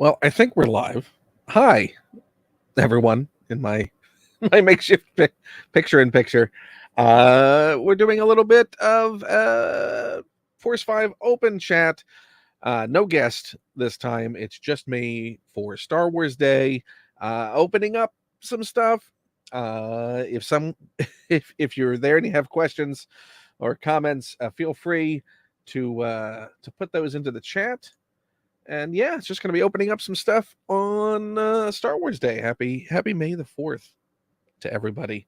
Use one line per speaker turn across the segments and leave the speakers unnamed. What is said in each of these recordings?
Well, I think we're live. Hi, everyone, in my my makeshift picture in picture. We're doing a little bit of Force 5 open chat. No guest this time. It's just me for Star Wars Day, opening up some stuff. If some if you're there and you have questions or comments, feel free to put those into the chat. And yeah, it's just going to be opening up some stuff on Star Wars Day. Happy May the 4th to everybody.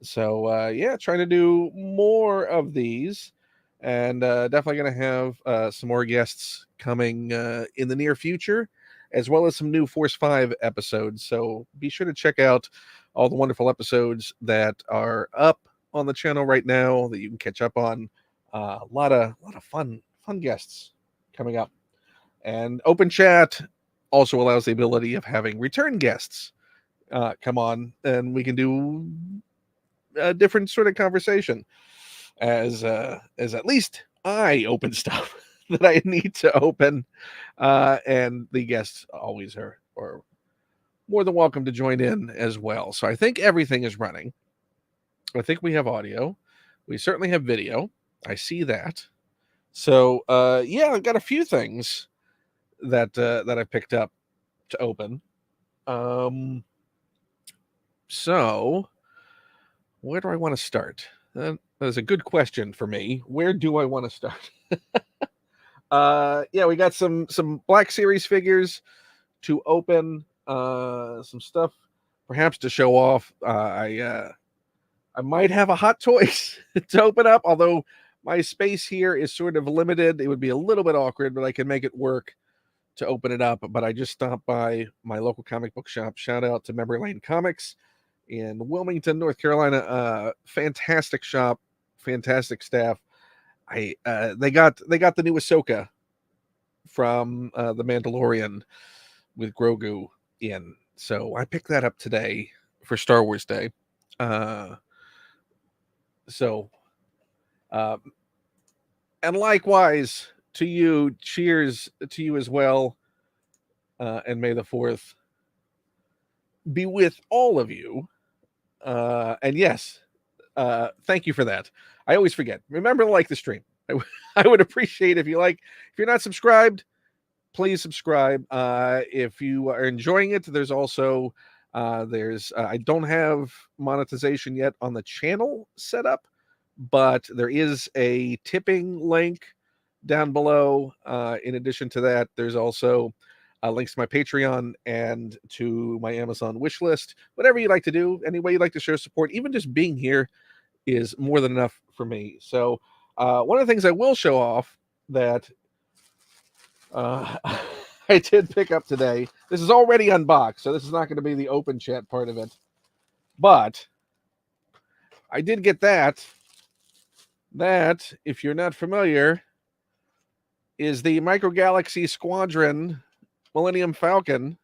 So yeah, trying to do more of these, and definitely going to have some more guests coming in the near future, as well as some new Force 5 episodes. So be sure to check out all the wonderful episodes that are up on the channel right now that you can catch up on. A lot of fun guests coming up. And open chat also allows the ability of having return guests come on, and we can do a different sort of conversation as at least I open stuff that I need to open, and the guests always are more than welcome to join in as well. So I think everything is running. I think we have audio. We certainly have video. I see that. So yeah, I've got a few things that I picked up to open. So where do I want to start? That is a good question for me. Where do I want to start? Yeah, we got some Black Series figures to open. Some stuff perhaps to show off. I might have a Hot Toys to open up, although my space here is sort of limited. It would be a little bit awkward, but I can make it work to open it up. But I just stopped by my local comic book shop. Shout out to Memory Lane Comics in Wilmington, North Carolina. Fantastic shop, fantastic staff. They got the new Ahsoka from the Mandalorian with Grogu in, so I picked that up today for Star Wars Day. So, and likewise to you, cheers to you as well, and May the 4th be with all of you. And yes, thank you for that. I always forget. Remember to like the stream. I would appreciate if you're not subscribed, please subscribe. If you are enjoying it, there's also I don't have monetization yet on the channel set up, but there is a tipping link down below. In addition to that, there's also links to my Patreon and to my Amazon wish list. Whatever you'd like to do, any way you'd like to show support, even just being here is more than enough for me. So one of the things I will show off that I did pick up today. This is already unboxed, so this is not going to be the open chat part of it. But I did get that. That, if you're not familiar, is the Micro Galaxy Squadron Millennium Falcon.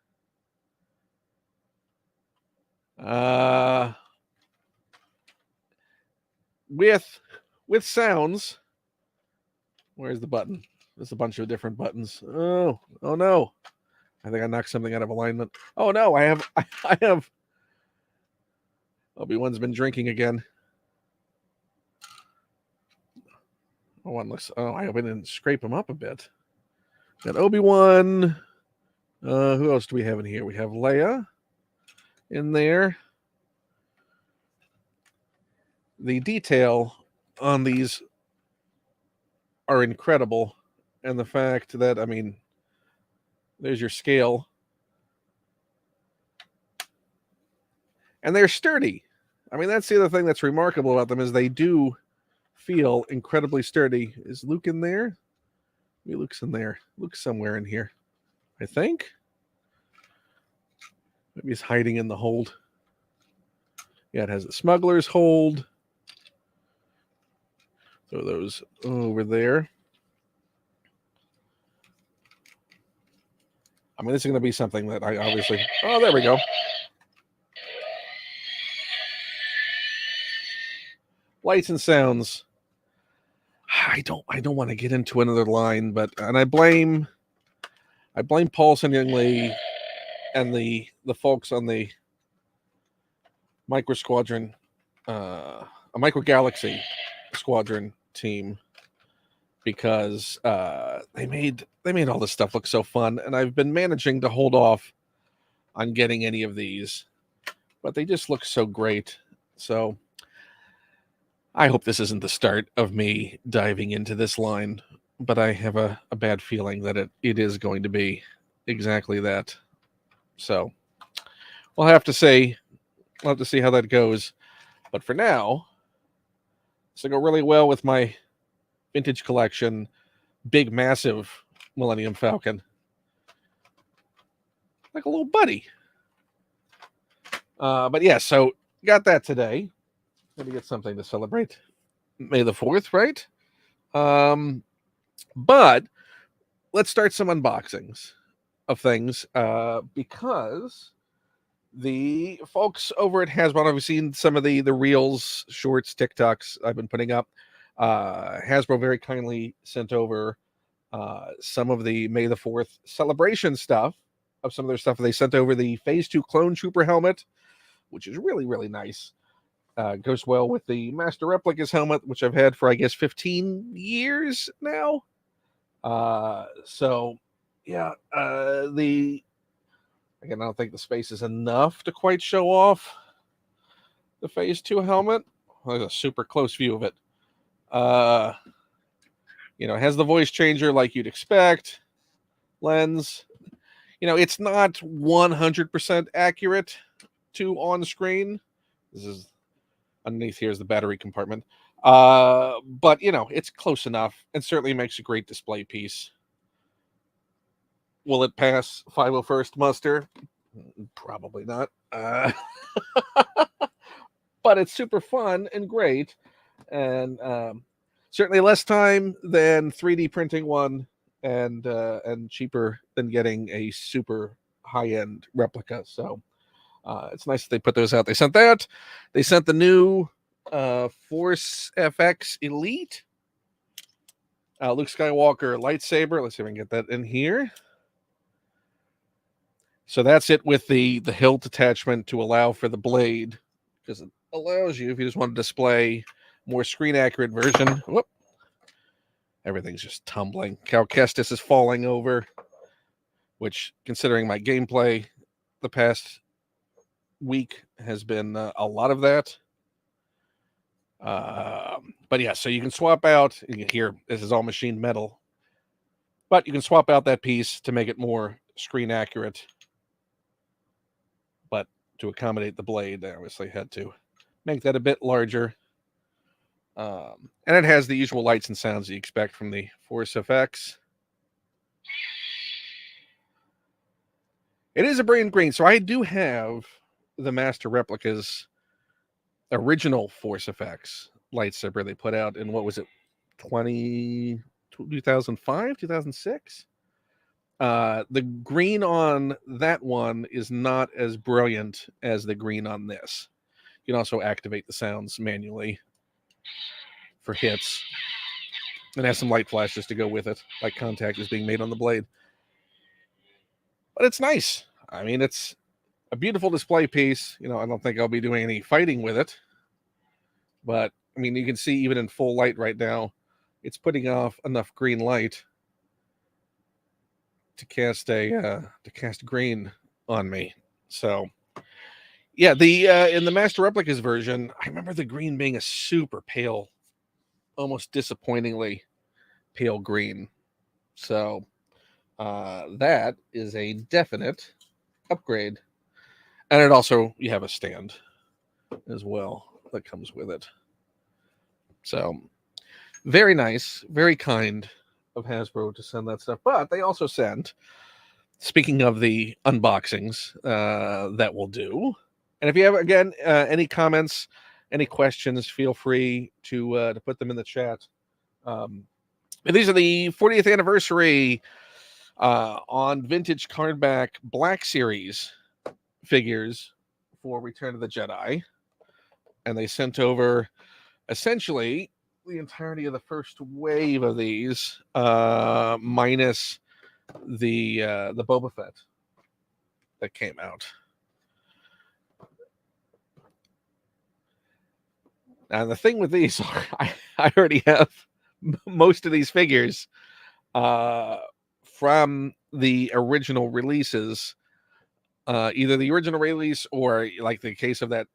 With sounds. Where's the button? There's a bunch of different buttons. Oh no. I think I knocked something out of alignment. Oh no, I have Obi-Wan's been drinking again. Oh, I hope I didn't scrape him up a bit. Got Obi-Wan. Who else do we have in here? We have Leia in there. The detail on these are incredible. And the fact that, I mean, there's your scale. And they're sturdy. I mean, that's the other thing that's remarkable about them is they do feel incredibly sturdy. Is Luke in there? Maybe Luke's in there. Luke's somewhere in here, I think. Maybe he's hiding in the hold. Yeah, it has the smuggler's hold. Throw those over there. I mean, this is going to be something that I obviously... Oh, there we go. Lights and sounds. I don't want to get into another line, and I blame I blame Paul Singley and the folks on the Micro Squadron, a Micro Galaxy Squadron team, because they made all this stuff look so fun, and I've been managing to hold off on getting any of these, but they just look so great. So I hope this isn't the start of me diving into this line, but I have a bad feeling that it is going to be exactly that. So we'll have to see how that goes. But for now, this will go really well with my vintage collection, big, massive Millennium Falcon. Like a little buddy. But yeah, so got that today. Maybe get something to celebrate May the 4th, right? But let's start some unboxings of things, because the folks over at Hasbro, I've seen some of the reels, shorts, TikToks I've been putting up. Hasbro very kindly sent over some of the May the 4th celebration stuff of some of their stuff. They sent over the Phase 2 Clone Trooper helmet, which is really, really nice. Goes well with the Master Replicas helmet, which I've had for, I guess, 15 years now. So, yeah, again, I don't think the space is enough to quite show off the Phase 2 helmet. Well, there's a super close view of it. It has the voice changer like you'd expect. Lens. It's not 100% accurate to on screen. This is underneath here is the battery compartment. But it's close enough and certainly makes a great display piece. Will it pass 501st muster? Probably not. But it's super fun and great, and certainly less time than 3D printing one, and cheaper than getting a super high-end replica. So it's nice that they put those out. They sent that. They sent the new Force FX Elite Luke Skywalker lightsaber. Let's see if I can get that in here. So that's it with the hilt attachment to allow for the blade, because it allows you, if you just want to display more screen accurate version. Whoop. Everything's just tumbling. Cal Kestis is falling over, which, considering my gameplay the past week, has been a lot of that. But yeah, so you can swap out. Here, this is all machined metal, but you can swap out that piece to make it more screen accurate. But to accommodate the blade, I obviously had to make that a bit larger. And it has the usual lights and sounds you expect from the Force FX. It is a brand green, so I do have the Master Replicas original Force FX lightsaber they put out in, what was it, 2005, 2006? The green on that one is not as brilliant as the green on this. You can also activate the sounds manually for hits, and has some light flashes to go with it, like contact is being made on the blade. But it's nice. I mean, it's a beautiful display piece. I don't think I'll be doing any fighting with it, but I mean, you can see even in full light right now, it's putting off enough green light to cast green on me. So yeah, the in the Master Replicas version, I remember the green being a super pale, almost disappointingly pale green. So that is a definite upgrade. And it also, you have a stand as well that comes with it. So very nice, very kind of Hasbro to send that stuff. But they also sent, speaking of the unboxings that we'll do, and if you have, again, any comments, any questions, feel free to put them in the chat. These are the 40th anniversary on vintage cardback Black Series figures for Return of the Jedi, and they sent over essentially the entirety of the first wave of these, minus the Boba Fett that came out. And the thing with these are, I already have most of these figures from the original releases, either the original release or like the case of that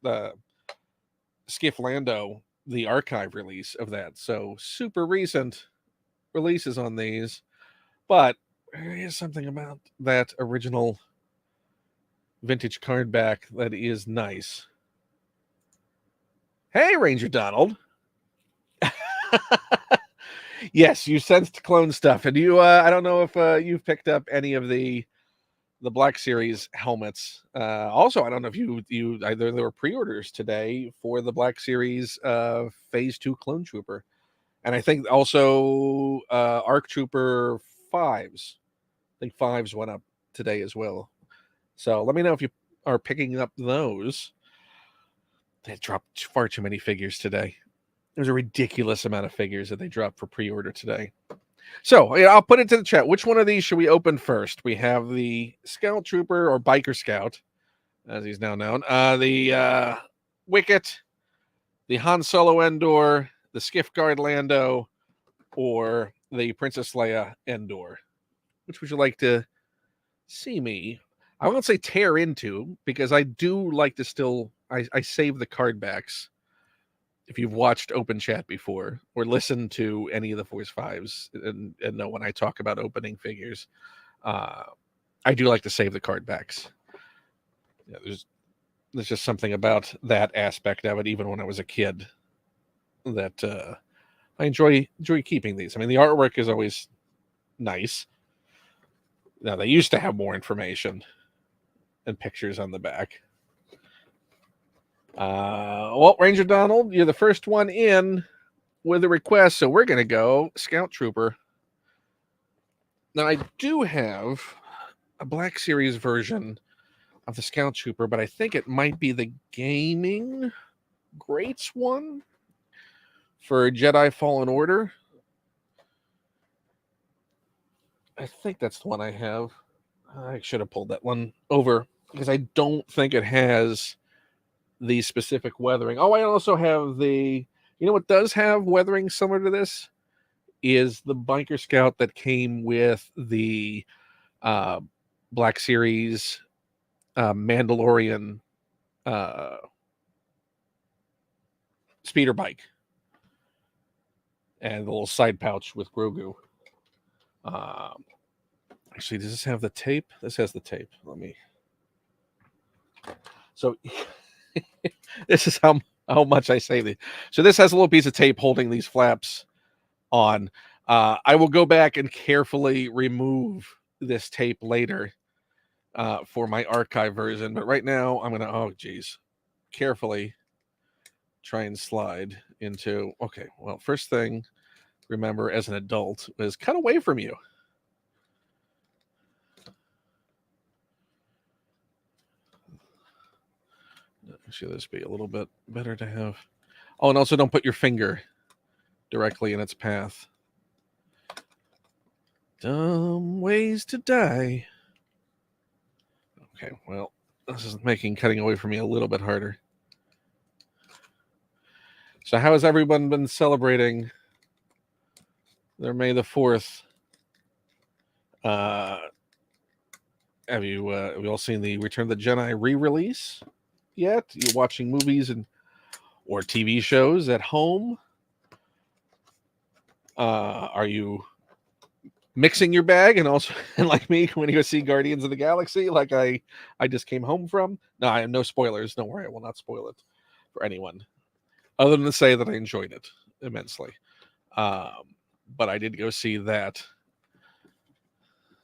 Skiff Lando, the archive release of that. So super recent releases on these, but there is something about that original vintage card back that is nice. Hey, Ranger Donald. Yes, you sensed clone stuff, and you. I don't know if you've picked up any of the Black Series helmets. Also, I don't know if you either there were pre-orders today for the Black Series Phase 2 Clone Trooper, and I think also ARC Trooper 5s. I think 5s went up today as well. So let me know if you are picking up those. They dropped far too many figures today. There's a ridiculous amount of figures that they dropped for pre-order today. So yeah, I'll put it to the chat. Which one of these should we open first? We have the Scout Trooper or Biker Scout, as he's now known. The Wicket, the Han Solo Endor, the Skiff Guard Lando, or the Princess Leia Endor. Which would you like to see me? I won't say tear into, because I do like to still I save the card backs. If you've watched Open Chat before or listened to any of the Force Fives and know when I talk about opening figures, I do like to save the card backs. Yeah, there's just something about that aspect of it, even when I was a kid, that I enjoy keeping these. I mean, the artwork is always nice. Now, they used to have more information and pictures on the back. Well, Ranger Donald, you're the first one in with a request, so we're going to go Scout Trooper. Now, I do have a Black Series version of the Scout Trooper, but I think it might be the Gaming Greats one for Jedi Fallen Order. I think that's the one I have. I should have pulled that one over because I don't think it has the specific weathering. Oh, I also have the, you know what does have weathering similar to this is the Biker Scout that came with the Black Series Mandalorian speeder bike and the little side pouch with Grogu. Actually, does this have the tape? This has the tape. Let me. So this is how much I save it. So this has a little piece of tape holding these flaps on. I will go back and carefully remove this tape later for my archive version. But right now, I'm going to, carefully try and slide into, okay, well, first thing, remember, as an adult, is cut away from you. Should this be a little bit better to have? Oh, and also don't put your finger directly in its path. Dumb ways to die. Okay, well, this is making cutting away from me a little bit harder. So how has everyone been celebrating their May the 4th? Have you all seen the Return of the Jedi re-release yet? You're watching movies or TV shows at home? Are you mixing your bag and also, and like me, when you go see Guardians of the Galaxy, like I just came home from? No, I have no spoilers. Don't worry, I will not spoil it for anyone, other than to say that I enjoyed it immensely. But I did go see that.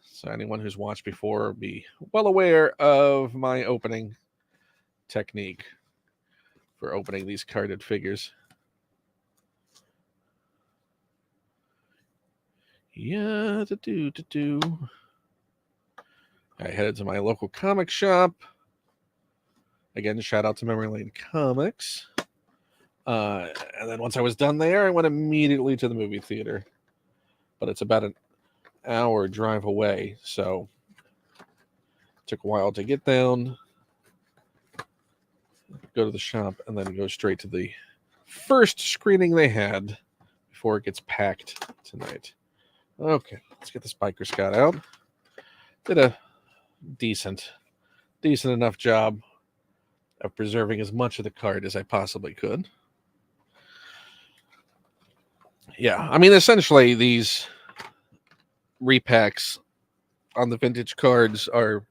So anyone who's watched before be well aware of my opening technique for opening these carded figures. Yeah, I headed to my local comic shop. Again, shout out to Memory Lane Comics. And then once I was done there, I went immediately to the movie theater. But it's about hour drive away, so it took a while to get down, go to the shop, and then go straight to the first screening they had before it gets packed tonight. Okay, let's get this Biker Scout out. Did a decent enough job of preserving as much of the card as I possibly could. Yeah, I mean, essentially, these repacks on the vintage cards are,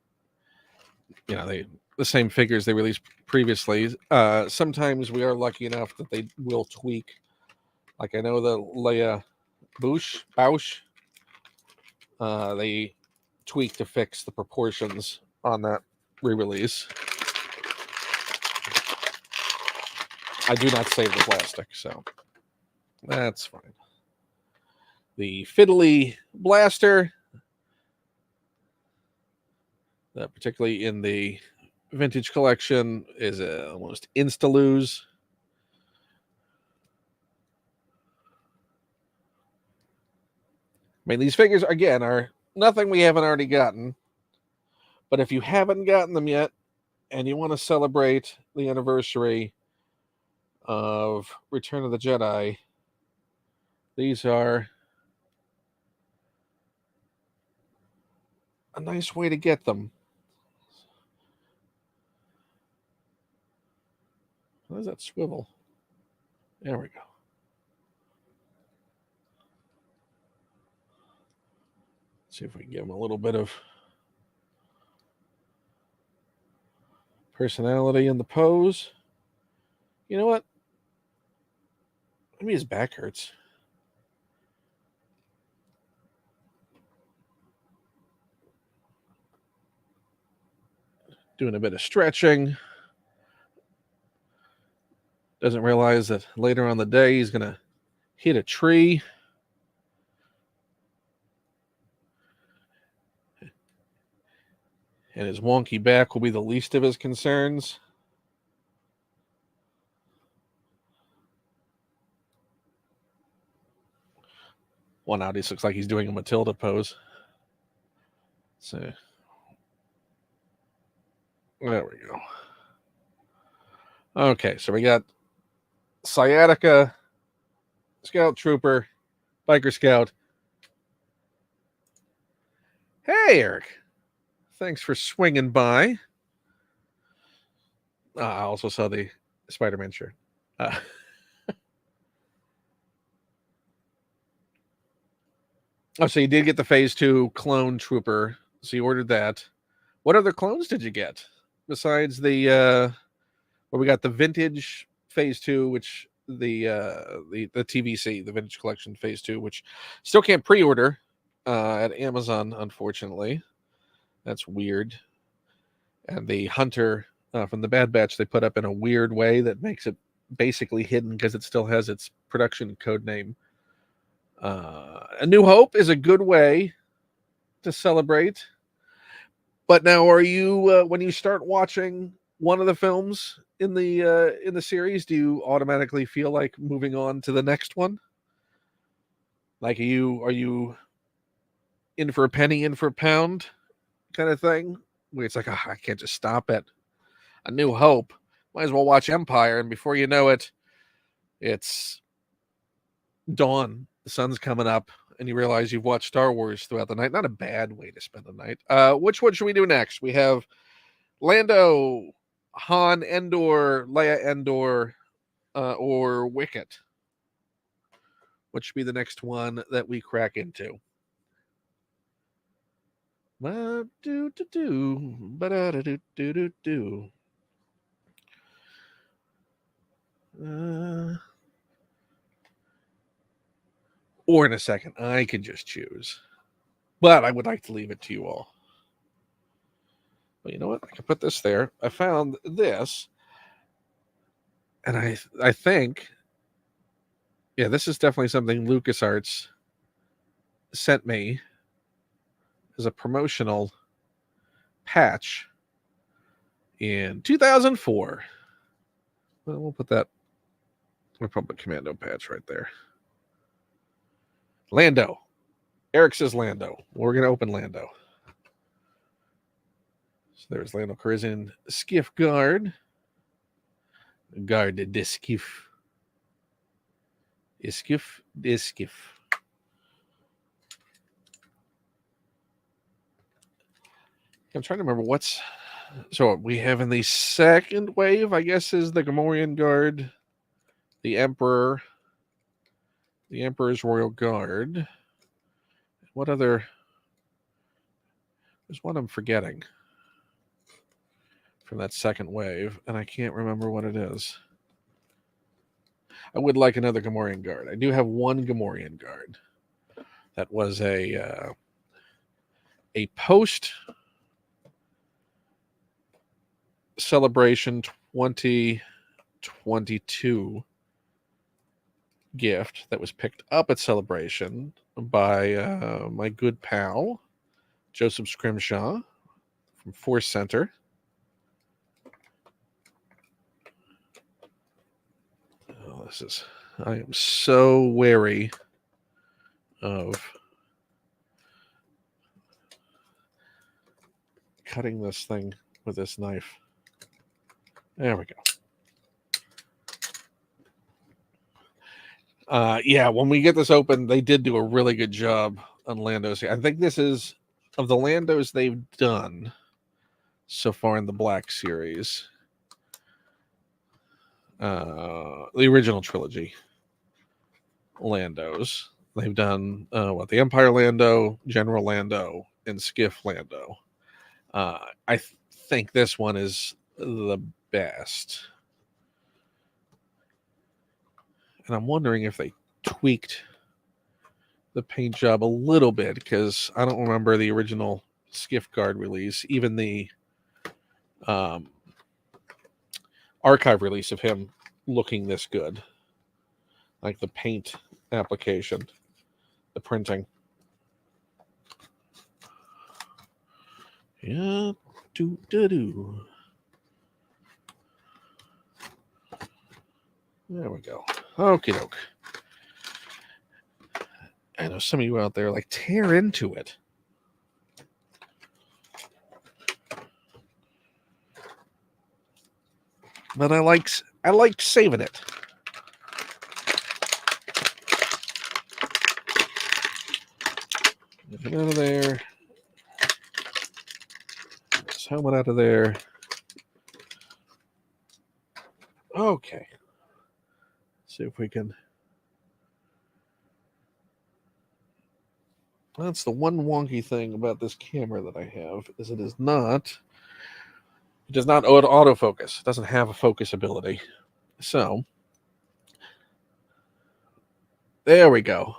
the same figures they released previously. Sometimes we are lucky enough that they will tweak. Like I know the Leia Bausch, they tweaked to fix the proportions on that re-release. I do not save the plastic, so that's fine. The Fiddly Blaster, particularly in the vintage collection, is almost insta-lose. I mean, these figures, again, are nothing we haven't already gotten. But if you haven't gotten them yet, and you want to celebrate the anniversary of Return of the Jedi, these are a nice way to get them. How does that swivel? There we go. Let's see if we can give them a little bit of personality in the pose. You know what? Maybe his back hurts. Doing a bit of stretching. Doesn't realize that later on the day he's going to hit a tree. And his wonky back will be the least of his concerns. Well, now this looks like he's doing a Matilda pose. So, there we go. Okay, so we got Sciatica, Scout Trooper, Biker Scout. Hey, Eric. Thanks for swinging by. I also saw the Spider-Man shirt. So you did get the Phase 2 Clone Trooper. So you ordered that. What other clones did you get? Besides the... we got the Vintage Phase 2, which the TVC, the Vintage Collection Phase 2, which still can't pre-order at Amazon, unfortunately. That's weird. And the Hunter from the Bad Batch they put up in a weird way that makes it basically hidden because it still has its production code name. A New Hope is a good way to celebrate. But now, are you when you start watching one of the films in the series, do you automatically feel like moving on to the next one? Like, are you in for a penny, in for a pound kind of thing? Where it's like, I can't just stop at A New Hope. Might as well watch Empire, and before you know it, it's dawn. The sun's coming up, and you realize you've watched Star Wars throughout the night. Not a bad way to spend the night. Which one should we do next? We have Lando, Han Endor, Leia Endor, or Wicket. What should be the next one that we crack into? Or in a second, I can just choose. But I would like to leave it to you all. Well, you know what? I can put this there. I found this. And I think, yeah, this is definitely something LucasArts sent me as a promotional patch in 2004. Well, we'll put that Republic Commando patch right there. Lando. Eric says Lando. We're going to open Lando. So there's Lando Calrissian Skiff Guard. Guard de Skiff. Iskiff. I'm trying to remember what's... So what we have in the second wave, I guess, is the Gamorrean Guard, the Emperor, the Emperor's Royal Guard. What other... There's one I'm forgetting from that second wave, and I can't remember what it is. I would like another Gamorrean Guard. I do have one Gamorrean Guard. That was a post Celebration 2022 gift that was picked up at Celebration by my good pal Joseph Scrimshaw from Force Center. Oh, I am so wary of cutting this thing with this knife. There we go. Yeah, when we get this open, they did do a really good job on Landos. I think this is, of the Landos they've done so far in the Black Series, the original trilogy Landos. They've done the Empire Lando, General Lando, and Skiff Lando. I think this one is the best. And I'm wondering if they tweaked the paint job a little bit, because I don't remember the original Skiff Guard release, even the archive release of him looking this good. Like the paint application, the printing. Yeah, do. There we go. Okie doke. I know some of you out there like tear into it. But I like saving it. Get out of there. This helmet out of there. Okay. See if we can. That's the one wonky thing about this camera that I have, is it does not autofocus. It doesn't have a focus ability. So there we go.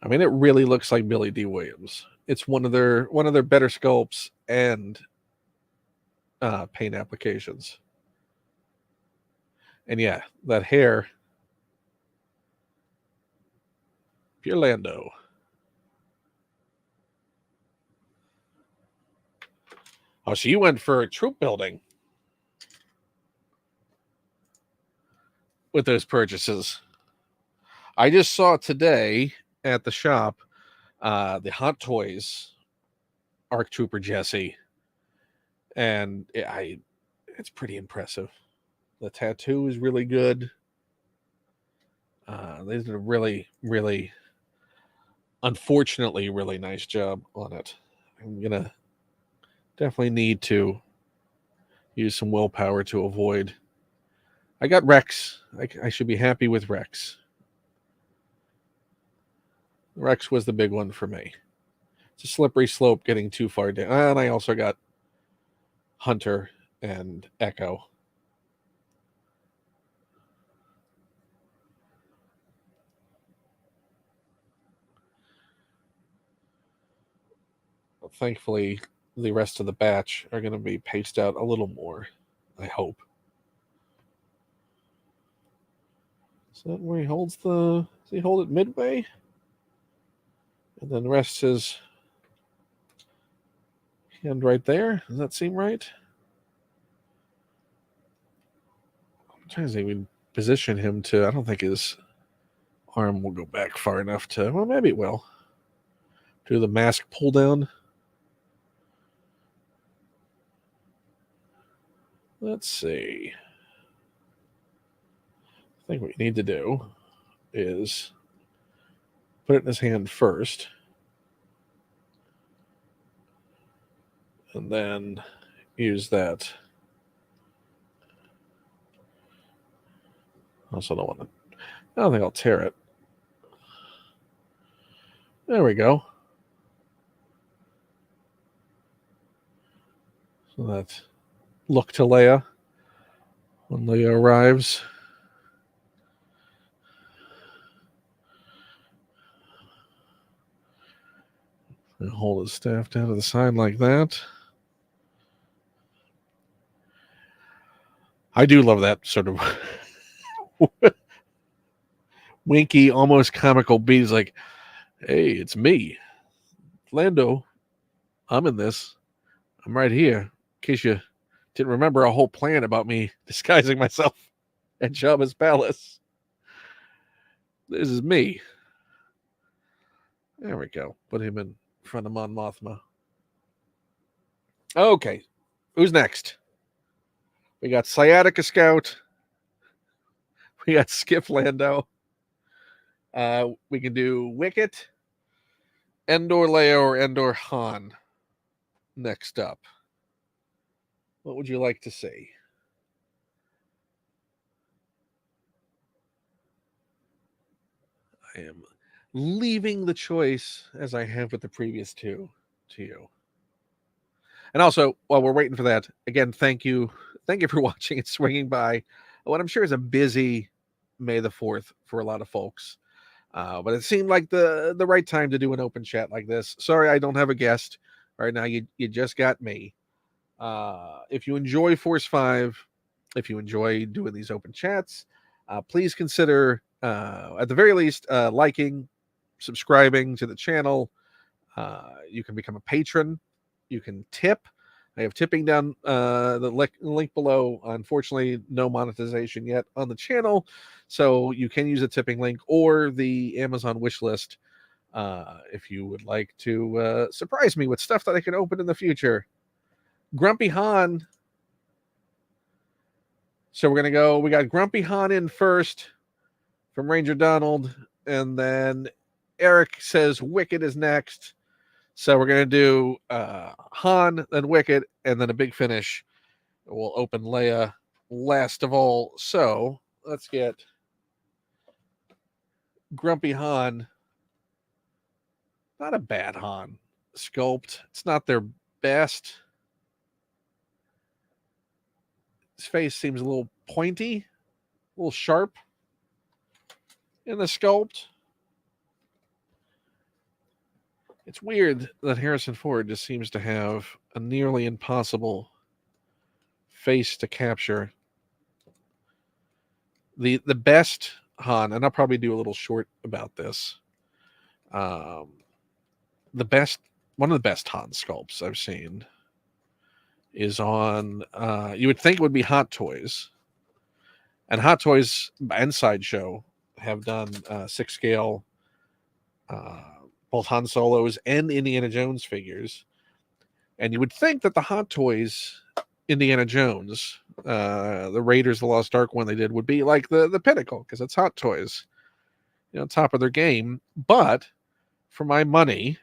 I mean, it really looks like Billy D. Williams. It's one of their better sculpts and paint applications. And yeah, that hair, pure Lando. Oh, so you went for a troop building with those purchases. I just saw today at the shop the Hot Toys ARC Trooper Jesse, and it's pretty impressive. The tattoo is really good. They did a really, really, unfortunately, really nice job on it. I'm gonna definitely need to use some willpower to avoid. I got Rex. I should be happy with Rex. Rex was the big one for me. It's a slippery slope getting too far down. And I also got Hunter and Echo. Thankfully, the rest of the batch are going to be paced out a little more, I hope. Is that where he holds does he hold it midway? And then rests his hand right there? Does that seem right? I'm trying to see. position him to. I don't think his arm will go back far enough to. Well, maybe it will. Do the mask pull down. Let's see. I think what you need to do is put it in his hand first. And then use that. Also don't want to. I don't think I'll tear it. There we go. So that look to Leia when Leia arrives. And hold his staff down to the side like that. I do love that sort of winky, almost comical beat. He's like, hey, it's me, Lando. I'm in this. I'm right here. In case you didn't remember a whole plan about me disguising myself at Jabba's palace. This is me. There we go. Put him in front of Mon Mothma. Okay. Who's next? We got Sciatica Scout. We got Skip Lando. We can do Wicket, Endor Leia, or Endor Han next up. What would you like to see? I am leaving the choice, as I have with the previous two, to you. And also, while we're waiting for that, again, thank you for watching and swinging by what I'm sure is a busy May the 4th for a lot of folks. But it seemed like the right time to do an open chat like this. Sorry, I don't have a guest right now. You just got me. If you enjoy Force 5, if you enjoy doing these open chats, please consider, at the very least, liking, subscribing to the channel. You can become a patron. You can tip. I have tipping down the link below. Unfortunately, no monetization yet on the channel, so you can use a tipping link or the Amazon wish list if you would like to surprise me with stuff that I can open in the future. Grumpy Han. So we're going to go. We got Grumpy Han in first from Ranger Donald, and then Eric says Wicket is next. So we're going to do Han, then Wicket, and then a big finish. We'll open Leia last of all. So let's get Grumpy Han. Not a bad Han sculpt. It's not their best. His face seems a little pointy, a little sharp in the sculpt. It's weird that Harrison Ford just seems to have a nearly impossible face to capture. The best Han, and I'll probably do a little short about this. One of the best Han sculpts I've seen is on, you would think it would be Hot Toys. And Hot Toys and Sideshow have done 6-scale both Han Solos and Indiana Jones figures. And you would think that the Hot Toys Indiana Jones, the Raiders of the Lost Ark one they did, would be like the pinnacle, because it's Hot Toys, top of their game. But for my money,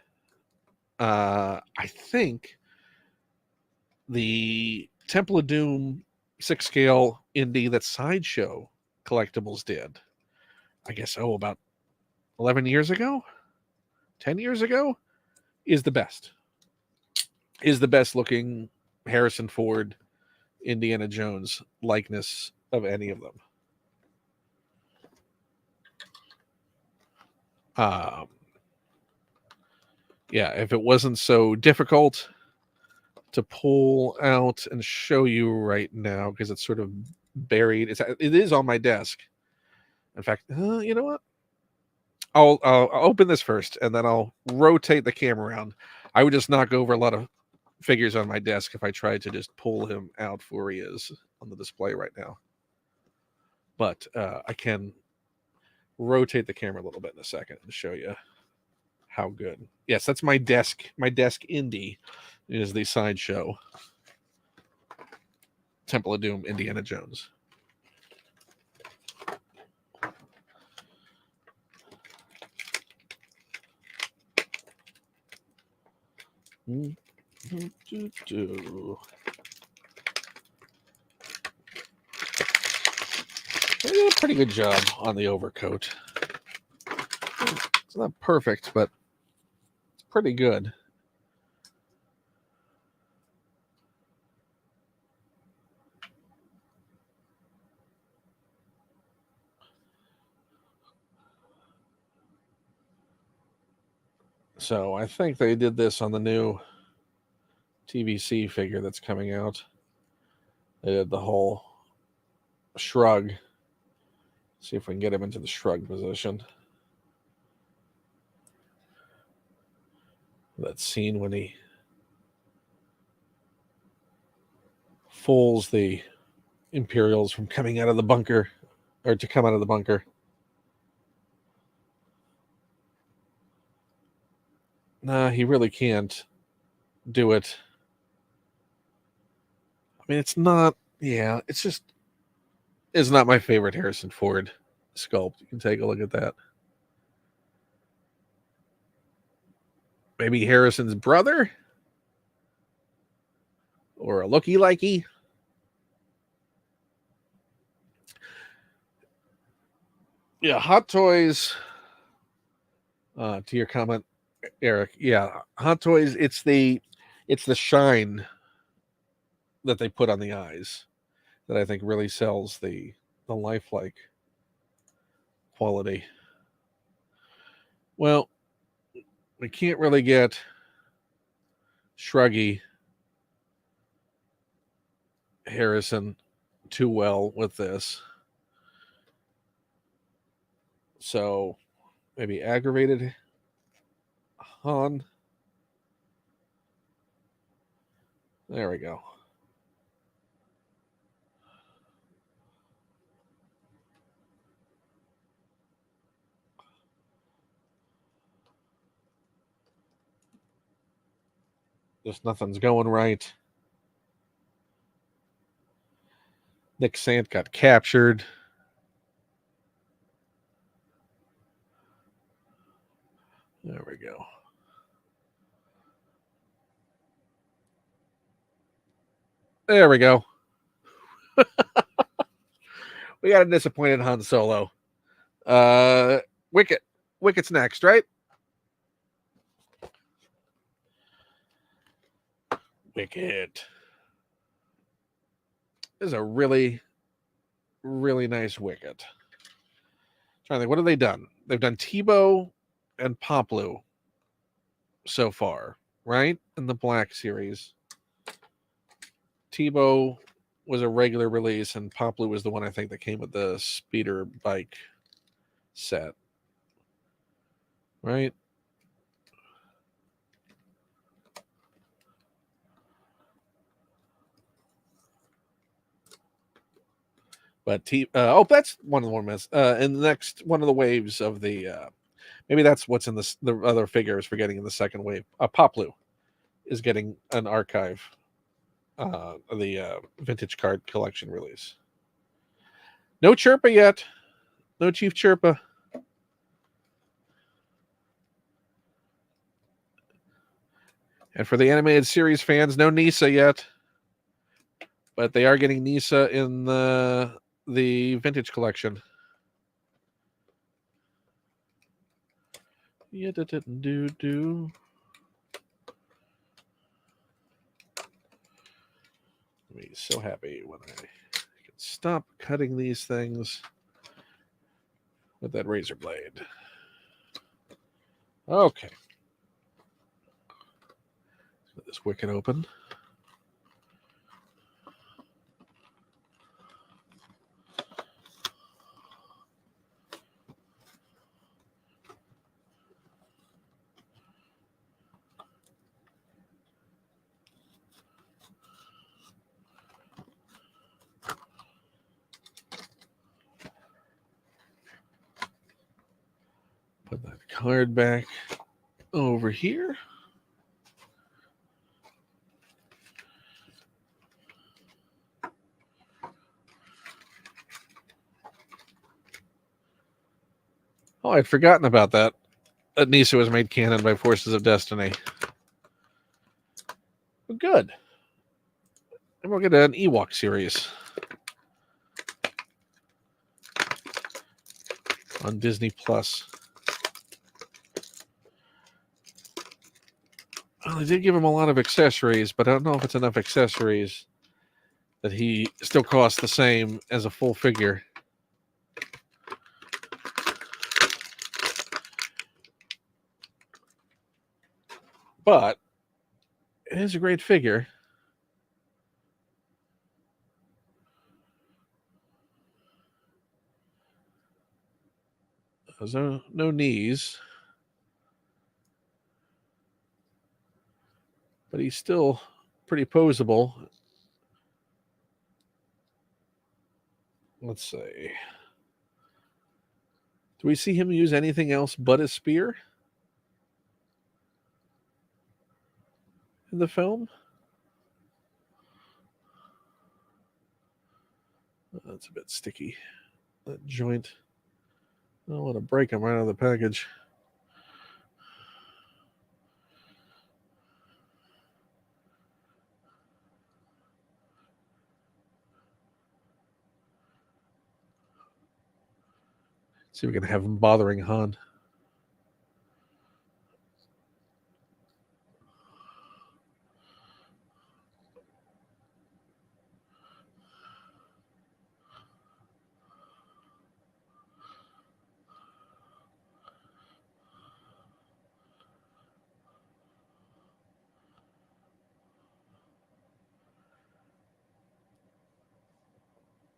I think the Temple of Doom 6-scale Indy that Sideshow Collectibles did, I guess, about 11 years ago, 10 years ago, is the best. Is the best looking Harrison Ford Indiana Jones likeness of any of them. Yeah, if it wasn't so difficult to pull out and show you right now, because it's sort of buried. It is on my desk. In fact, you know what? I'll open this first, and then I'll rotate the camera around. I would just knock over a lot of figures on my desk if I tried to just pull him out for where he is on the display right now. but I can rotate the camera a little bit in a second and show you how good. Yes, that's my desk. My desk indie is the Sideshow Temple of Doom Indiana Jones. They did a pretty good job on the overcoat. It's not perfect, but it's pretty good. So I think they did this on the new TVC figure that's coming out. They did the whole shrug. See if we can get him into the shrug position. That scene when he fools the Imperials from coming out of the bunker, or to come out of the bunker. Nah, he really can't do it. I mean, it's not, yeah, it's not my favorite Harrison Ford sculpt. You can take a look at that. Maybe Harrison's brother? Or a looky-likey? Yeah, Hot Toys, to your comment, Eric, yeah, Hot Toys, it's the shine that they put on the eyes that I think really sells the lifelike quality. Well, we can't really get shruggy Harrison too well with this. So maybe aggravated Han. There we go. Just nothing's going right. Nick Sant got captured. There we go. There we go. We got a disappointed Han Solo. Wicket. Wicket's next, right? Wicket. This is a really, really nice Wicket. Trying to think, what have they done? They've done Tebow and Poplu so far, right? In the Black Series. Tebow was a regular release, and Poplu was the one I think that came with the speeder bike set. Right? But that's one of the ones. And the next one of the waves of the maybe that's what's in the other figures for getting in the second wave. Poplu is getting an archive, the vintage card collection release. No Chirpa yet. No Chief Chirpa. And for the animated series fans, no Nisa yet. But they are getting Nisa in the vintage collection. Yeah, do. I'm so happy when I can stop cutting these things with that razor blade. Okay. Let this Wicket open. Put that card back over here. Oh, I'd forgotten about that. That Nisa was made canon by Forces of Destiny. Well, good. And we'll get an Ewok series on Disney Plus. Well, they did give him a lot of accessories, but I don't know if it's enough accessories that he still costs the same as a full figure. But it is a great figure. There's no knees. But he's still pretty posable. Let's see. Do we see him use anything else but a spear in the film? That's a bit sticky. That joint. I don't want to break him right out of the package. See if we can have him bothering Han.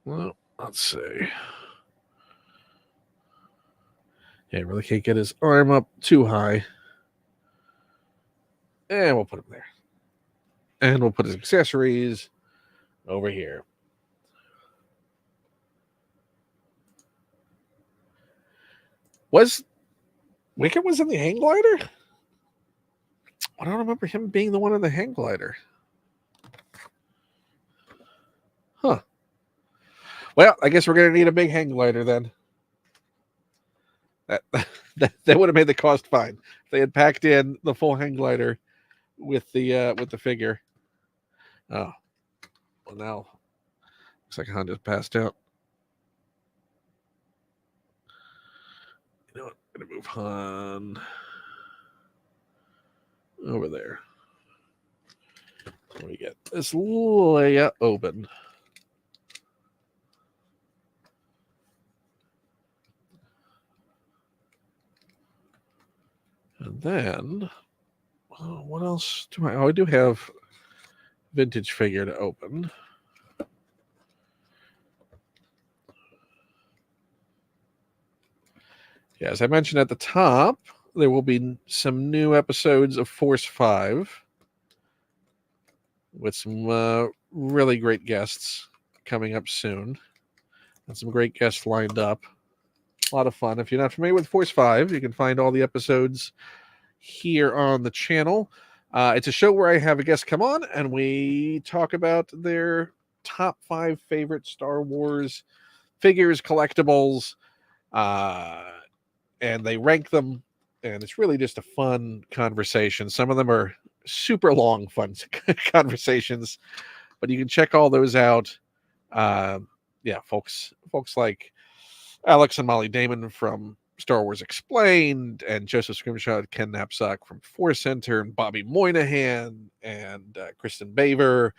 Well, let's see. Yeah, really can't get his arm up too high. And we'll put him there. And we'll put his accessories over here. Was Wicket was in the hang glider? I don't remember him being the one in the hang glider. Huh. Well, I guess we're going to need a big hang glider then. That would have made the cost fine. If they had packed in the full hang glider with the figure. Oh, well now looks like Han just passed out. You know what? I'm gonna move Han over there. We get this Leia open. And then, what else do I? Oh, I do have vintage figure to open. Yeah, as I mentioned at the top, there will be some new episodes of Force 5 with some really great guests coming up soon. And some great guests lined up. A lot of fun. If you're not familiar with Force 5, you can find all the episodes here on the channel. It's a show where I have a guest come on and we talk about their top 5 favorite Star Wars figures, collectibles, and they rank them. And it's really just a fun conversation. Some of them are super long, fun conversations, but you can check all those out. Yeah, folks like Alex and Molly Damon from Star Wars Explained, and Joseph Scrimshaw, Ken Knapsack from Force Center, and Bobby Moynihan, and Kristen Baver.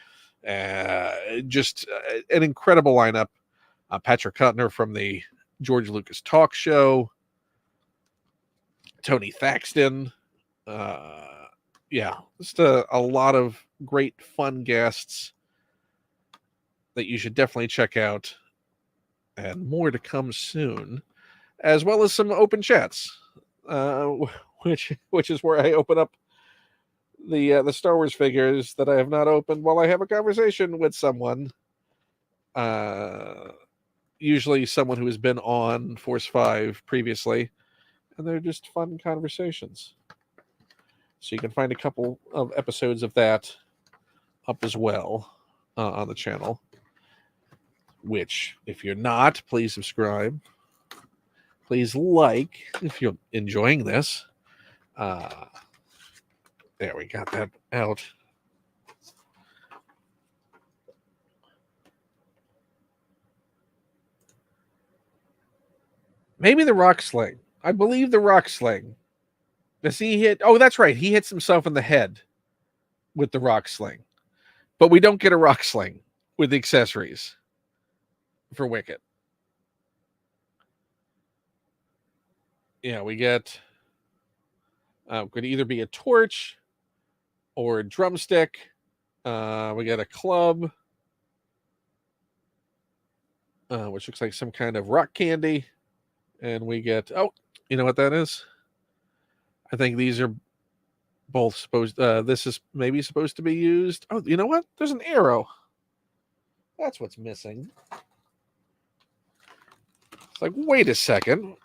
Just an incredible lineup. Patrick Kuttner from the George Lucas Talk Show, Tony Thaxton. Yeah, just a lot of great fun guests that you should definitely check out, and more to come soon, as well as some open chats, which is where I open up the Star Wars figures that I have not opened while I have a conversation with someone. Usually someone who has been on Force 5 previously, and they're just fun conversations. So you can find a couple of episodes of that up as well on the channel. Which, if you're not, please subscribe. Please like if you're enjoying this. There, we got that out. Maybe the rock sling. I believe the rock sling. Does he hit? Oh, that's right. He hits himself in the head with the rock sling. But we don't get a rock sling with the accessories for Wicket. Yeah, we get could either be a torch or a drumstick. We get a club, which looks like some kind of rock candy. And we get, oh, you know what that is? I think these are both supposed, this is maybe supposed to be used. Oh, you know what? There's an arrow. That's what's missing. It's like, wait a second.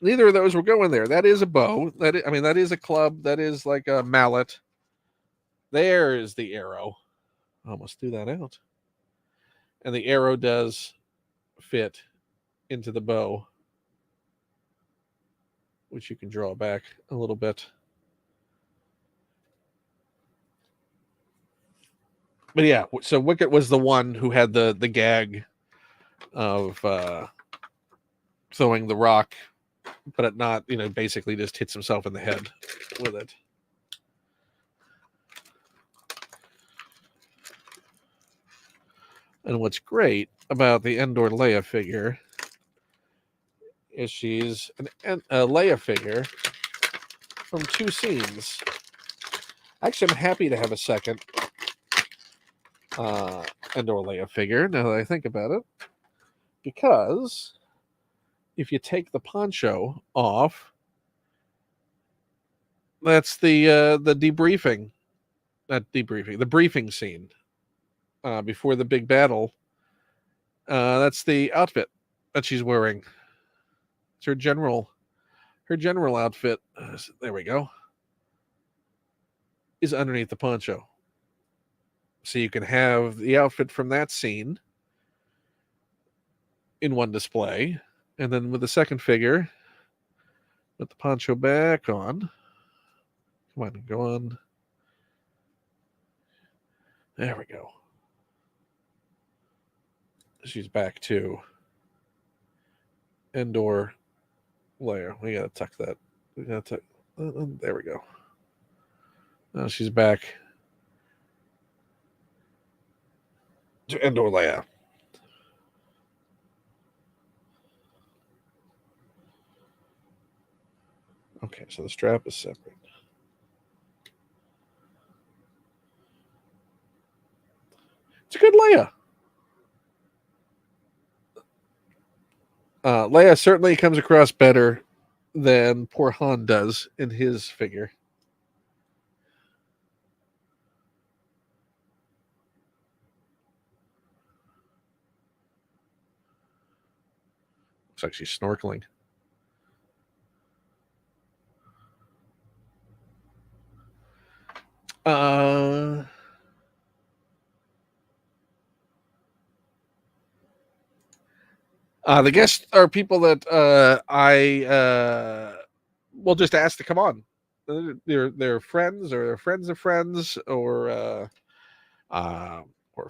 Neither of those were going there. That is a bow. That is a club. That is like a mallet. There is the arrow. Almost threw that out. And the arrow does fit into the bow, which you can draw back a little bit. But yeah, so Wicket was the one who had the gag of throwing the rock, but it not, basically just hits himself in the head with it. And what's great about the Endor Leia figure is she's a Leia figure from two scenes. Actually, I'm happy to have a second Endor Leia figure, now that I think about it. Because if you take the poncho off, that's the debriefing. Not debriefing, the briefing scene before the big battle. That's the outfit that she's wearing. It's her general outfit. There we go. Is underneath the poncho. So you can have the outfit from that scene in one display, and then with the second figure, put the poncho back on. Come on, go on. There we go. She's back to Endor Leia. We gotta tuck that. We gotta tuck. There we go. Now she's back to Endor Leia. Okay, so the strap is separate. It's a good Leia. Leia certainly comes across better than poor Han does in his figure. Looks like she's snorkeling. The guests are people that I will just ask to come on. They're friends, or they're friends of friends, or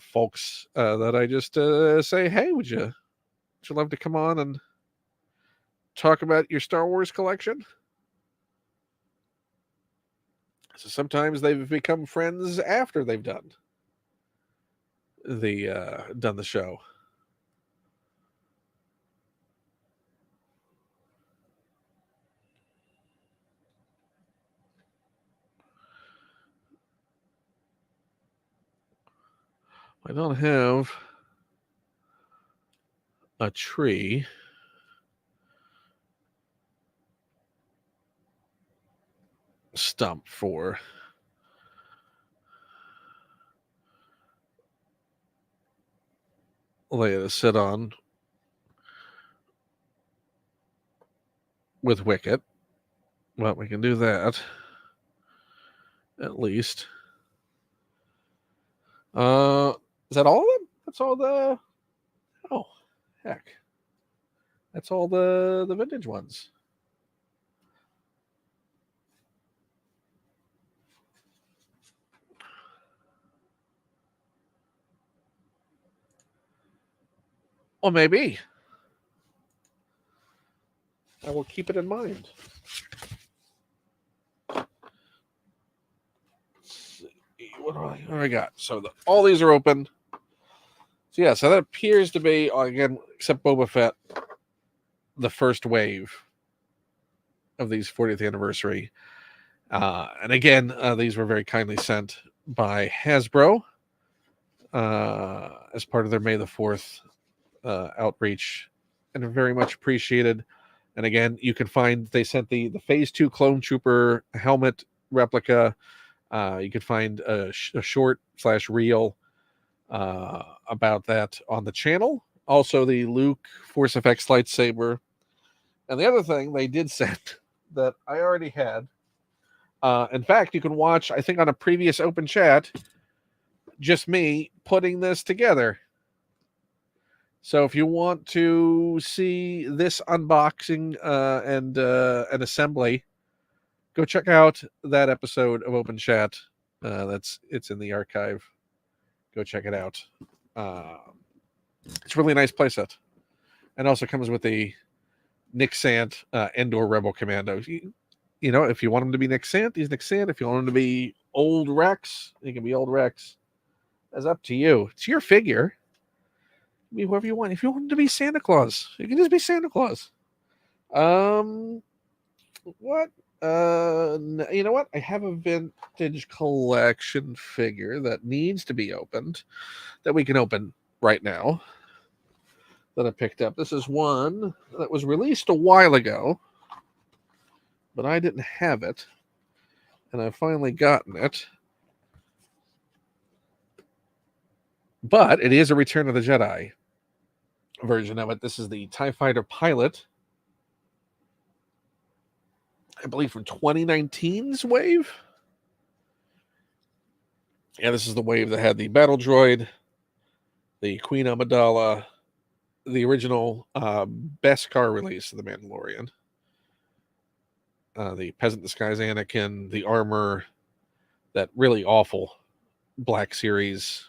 folks that I just say, hey, would you love to come on and talk about your Star Wars collection? So sometimes they've become friends after they've done the show. I don't have a tree. Stump for Leia to sit on with Wicket. Well, we can do that. At least. Is that all of them? That's all the. Oh, heck. That's all the vintage ones. Well, maybe. I will keep it in mind. What do I got? So all these are open. So yeah, so that appears to be, again, except Boba Fett, the first wave of these 40th anniversary. And again, these were very kindly sent by Hasbro as part of their May the 4th outreach, and are very much appreciated. And again, you can find, they sent the Phase 2 Clone Trooper helmet replica. You can find a short / reel about that on the channel. Also, the Luke Force FX lightsaber. And the other thing they did send that I already had. In fact, you can watch, I think on a previous open chat, just me putting this together. So if you want to see this unboxing and an assembly, go check out that episode of Open Chat. It's in the archive. Go check it out. It's a really nice playset, and also comes with the Nick Sant Endor Rebel Commando. You know, if you want him to be Nick Sant, he's Nick Sant. If you want him to be Old Rex, he can be Old Rex. That's up to you. It's your figure. Be whoever you want. If you want him to be Santa Claus, you can just be Santa Claus. What? You know what? I have a vintage collection figure that needs to be opened that we can open right now that I picked up. This is one that was released a while ago, but I didn't have it, and I've finally gotten it. But it is a Return of the Jedi version of it. This is the TIE Fighter pilot, I believe from 2019's wave. Yeah, this is the wave that had the battle droid, the Queen Amidala, the original Beskar release of The Mandalorian, the Peasant Disguise Anakin, the armor, that really awful Black Series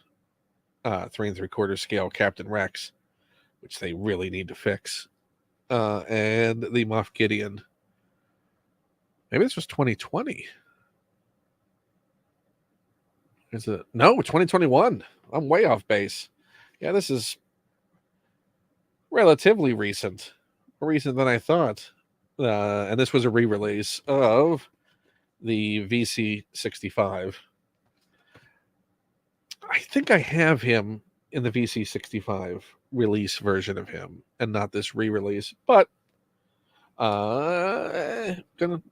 3 3/4 scale Captain Rex, which they really need to fix, and the Moff Gideon. Maybe this was 2020. Is it? No, 2021. I'm way off base. Yeah, this is relatively recent, more recent than I thought. And this was a re-release of the VC65. I think I have him in the VC65 release version of him, and not this re-release. But gonna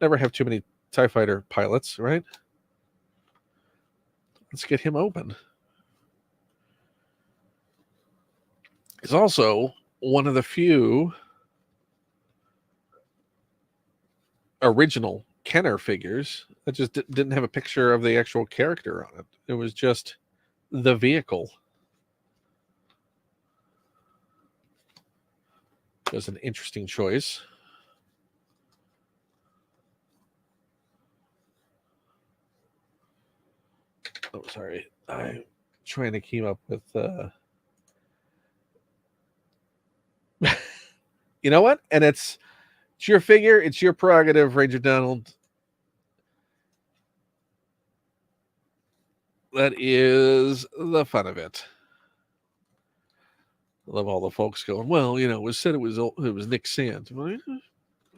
never have too many TIE Fighter pilots, right? Let's get him open. He's also one of the few original Kenner figures that just didn't have a picture of the actual character on it. It was just the vehicle. It was an interesting choice. Oh, sorry. I'm trying to keep up with you know what? And it's your figure, it's your prerogative, Ranger Donald. That is the fun of it. I love all the folks going, well, you know, it was said it was Nick Sant.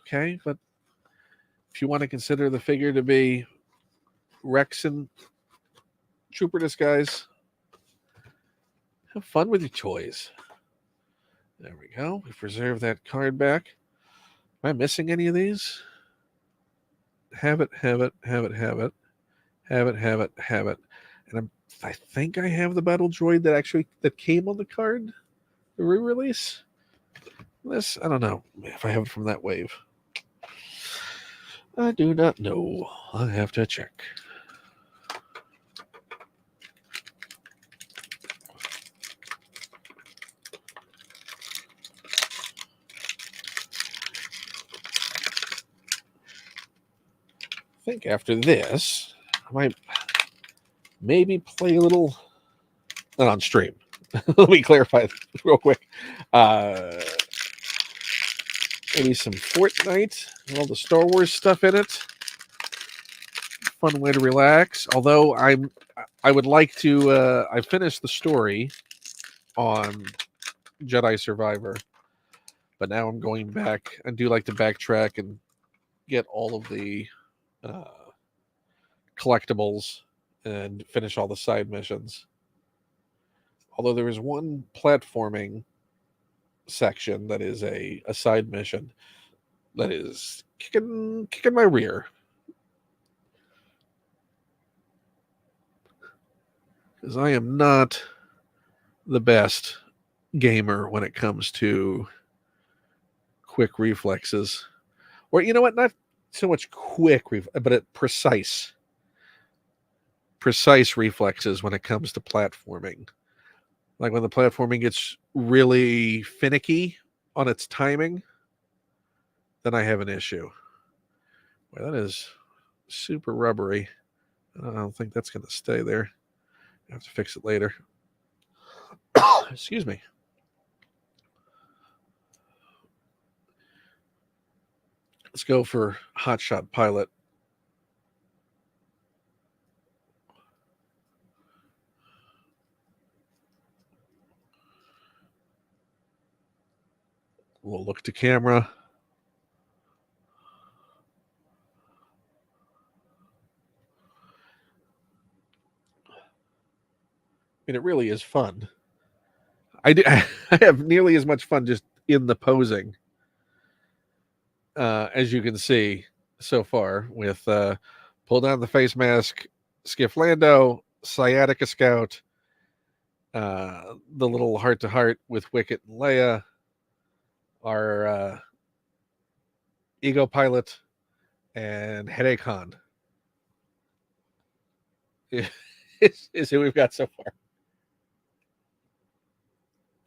Okay, but if you want to consider the figure to be Rex and Trooper disguise, have fun with your toys. There we go. We preserve that card back. Am I missing any of these? Have it. And I think I have the battle droid that came on the card, the re-release. This, I don't know if I have it from that wave. I do not know. I have to check. I think after this, I might maybe play a little. Not on stream. Let me clarify real quick. Maybe some Fortnite, all the Star Wars stuff in it. Fun way to relax. Although I would like to. I finished the story on Jedi Survivor, but now I'm going back. I do like to backtrack and get all of the uh, collectibles and finish all the side missions. Although there is one platforming section that is a side mission that is kicking my rear. Because I am not the best gamer when it comes to quick reflexes. Or you know what, not so much but precise reflexes when it comes to platforming. Like when the platforming gets really finicky on its timing, then I have an issue. Well, that is super rubbery. I don't think that's going to stay there. I have to fix it later. Excuse me. Let's go for Hotshot Pilot. We'll look to camera. I mean, it really is fun. I have nearly as much fun just in the posing, as you can see so far, with pull down the face mask, Skiff Lando, Sciatica Scout, the little heart to heart with Wicket and Leia, our Ego Pilot, and Headache Han is who we've got so far.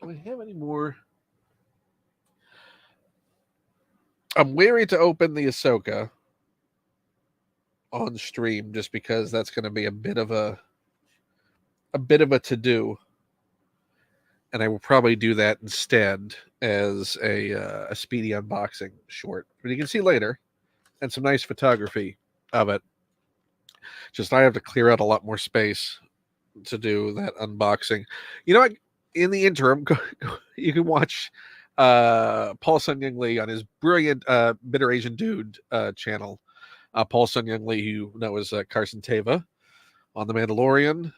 Do we have any more? I'm wary to open the Ahsoka on stream just because that's going to be a bit of a to do, and I will probably do that instead as a speedy unboxing short. But you can see later, and some nice photography of it. Just I have to clear out a lot more space to do that unboxing. You know what? In the interim, you can watch Paul Sun Young Lee on his brilliant Bitter Asian Dude channel. Paul Sun Young Lee, who knows Carson Teva on The Mandalorian,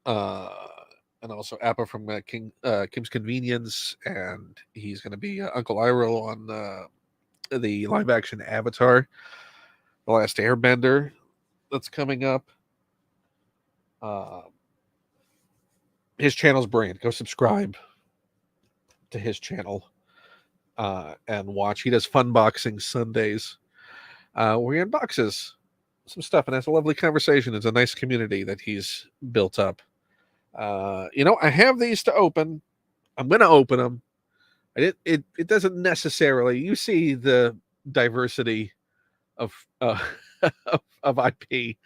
and also Appa from Kim's Convenience, and he's going to be Uncle Iroh on the live action Avatar, The Last Airbender, that's coming up. His channel's brilliant. Go subscribe to his channel and watch. He does fun boxing Sundays where he unboxes some stuff and has a lovely conversation. It's a nice community that he's built up. I have these to open. I'm going to open them. It doesn't necessarily. You see the diversity of of IP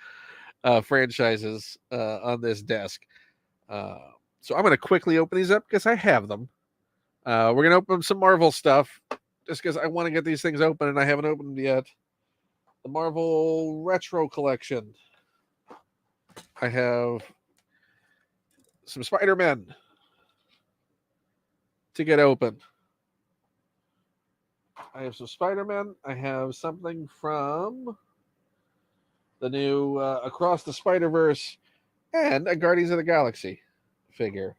franchises on this desk. So I'm going to quickly open these up because I have them. We're going to open some Marvel stuff just because I want to get these things open and I haven't opened them yet. The Marvel Retro Collection. I have some Spider-Man to get open. I have some Spider-Man. I have something from the new Across the Spider-Verse and a Guardians of the Galaxy figure.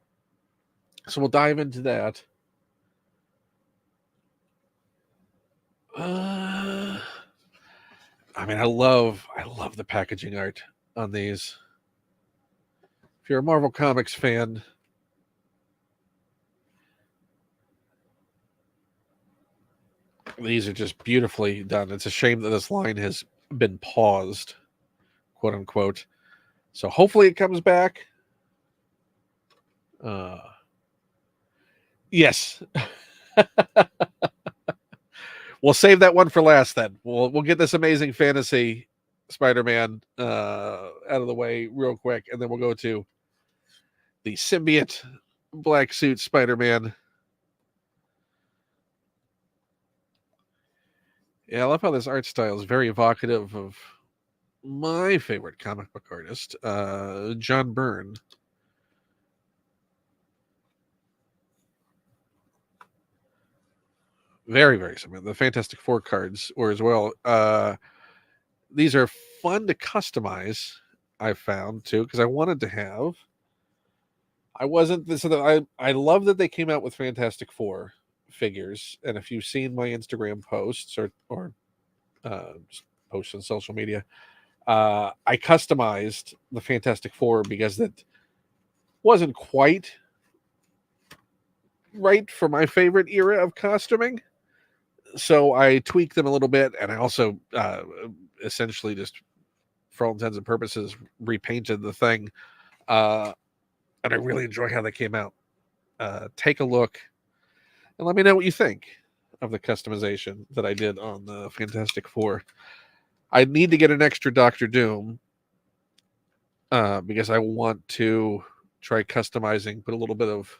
So we'll dive into that. I mean, I love the packaging art on these. If you're a Marvel Comics fan, These are just beautifully done. It's a shame that this line has been paused, quote unquote. So hopefully it comes back. Yes. We'll save that one for last then. We'll get this Amazing Fantasy Spider-Man out of the way real quick, and then we'll go to the symbiote black suit Spider-Man. Yeah, I love how this art style is very evocative of my favorite comic book artist, John Byrne. Very, very similar. The Fantastic Four cards or as well. These are fun to customize, I found too, because I wanted to have. I wasn't this. I love that they came out with Fantastic Four figures, and if you've seen my Instagram posts or just posts on social media, I customized the Fantastic Four because that wasn't quite right for my favorite era of costuming. So I tweaked them a little bit, and I also essentially just, for all intents and purposes, repainted the thing. And I really enjoy how they came out. Take a look and let me know what you think of the customization that I did on the Fantastic Four. I need to get an extra Doctor Doom because I want to try customizing, put a little bit of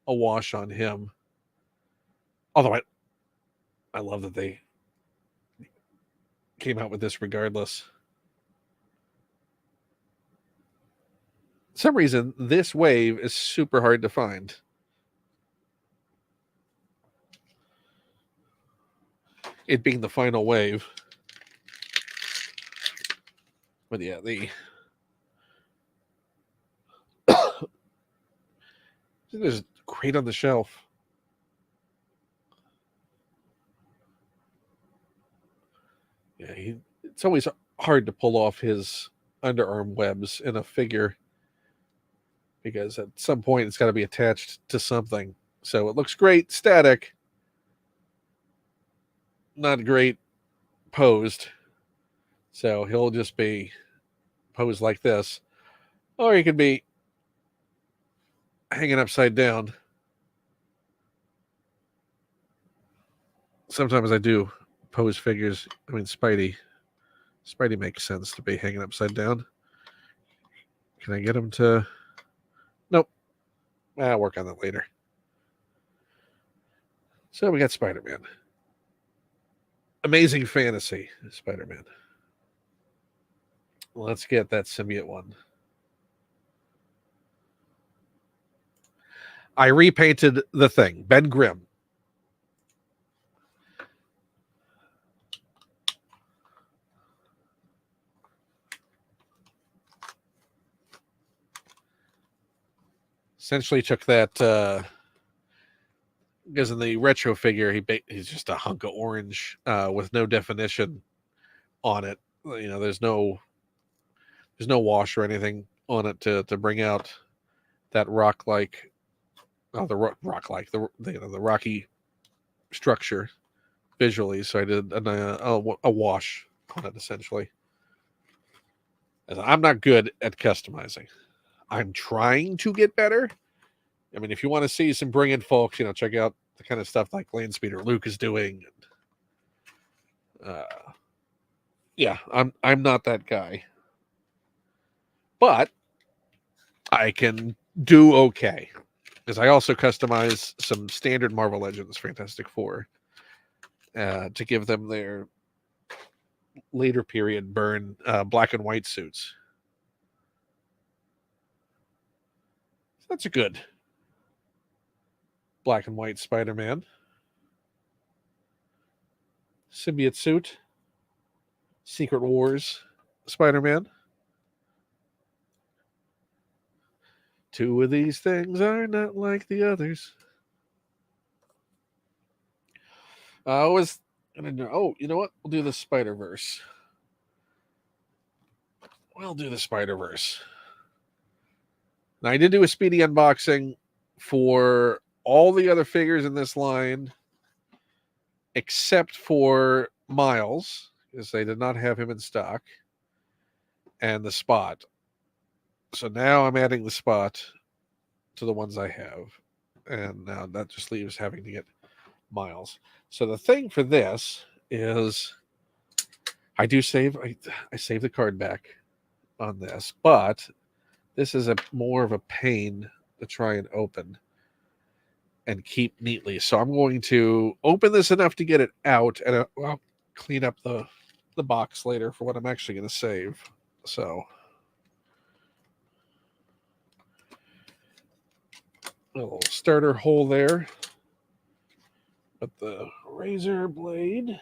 a wash on him. Although I love that they came out with this regardless. For some reason, this wave is super hard to find. It being the final wave. But yeah, there's great on the shelf. Yeah, it's always hard to pull off his underarm webs in a figure because at some point it's got to be attached to something. So it looks great static, not great posed. So he'll just be posed like this, or he could be hanging upside down. Sometimes I do pose figures. I mean, Spidey makes sense to be hanging upside down. Can I get him to? Nope. I'll work on that later. So we got Spider-Man. Amazing Fantasy Spider-Man. Let's get that symbiote one. I repainted the thing. Ben Grimm. Essentially took that because in the retro figure he's just a hunk of orange with no definition on it. You know, there's no wash or anything on it to bring out that rock like the rocky structure visually. So I did a wash on it essentially. I'm not good at customizing. I'm trying to get better. I mean, if you want to see some brilliant folks, you know, check out the kind of stuff like Landspeeder Luke is doing. Yeah, I'm not that guy, but I can do okay because I also customize some standard Marvel Legends Fantastic Four to give them their later period Byrne black and white suits. That's a good black and white Spider-Man. Symbiote suit. Secret Wars Spider-Man. Two of these things are not like the others. I was gonna do. Oh, you know what? We'll do the Spider-Verse. We'll do the Spider-Verse. Now, I did do a speedy unboxing for all the other figures in this line. except for Miles, because they did not have him in stock, and the Spot. So now I'm adding the Spot to the ones I have, and now that just leaves having to get Miles. So the thing for this is I do save I save the card back on this, but this is a more of a pain to try and open and keep neatly. So I'm going to open this enough to get it out, and I'll clean up the box later for what I'm actually going to save. So a little starter hole there, but the razor blade.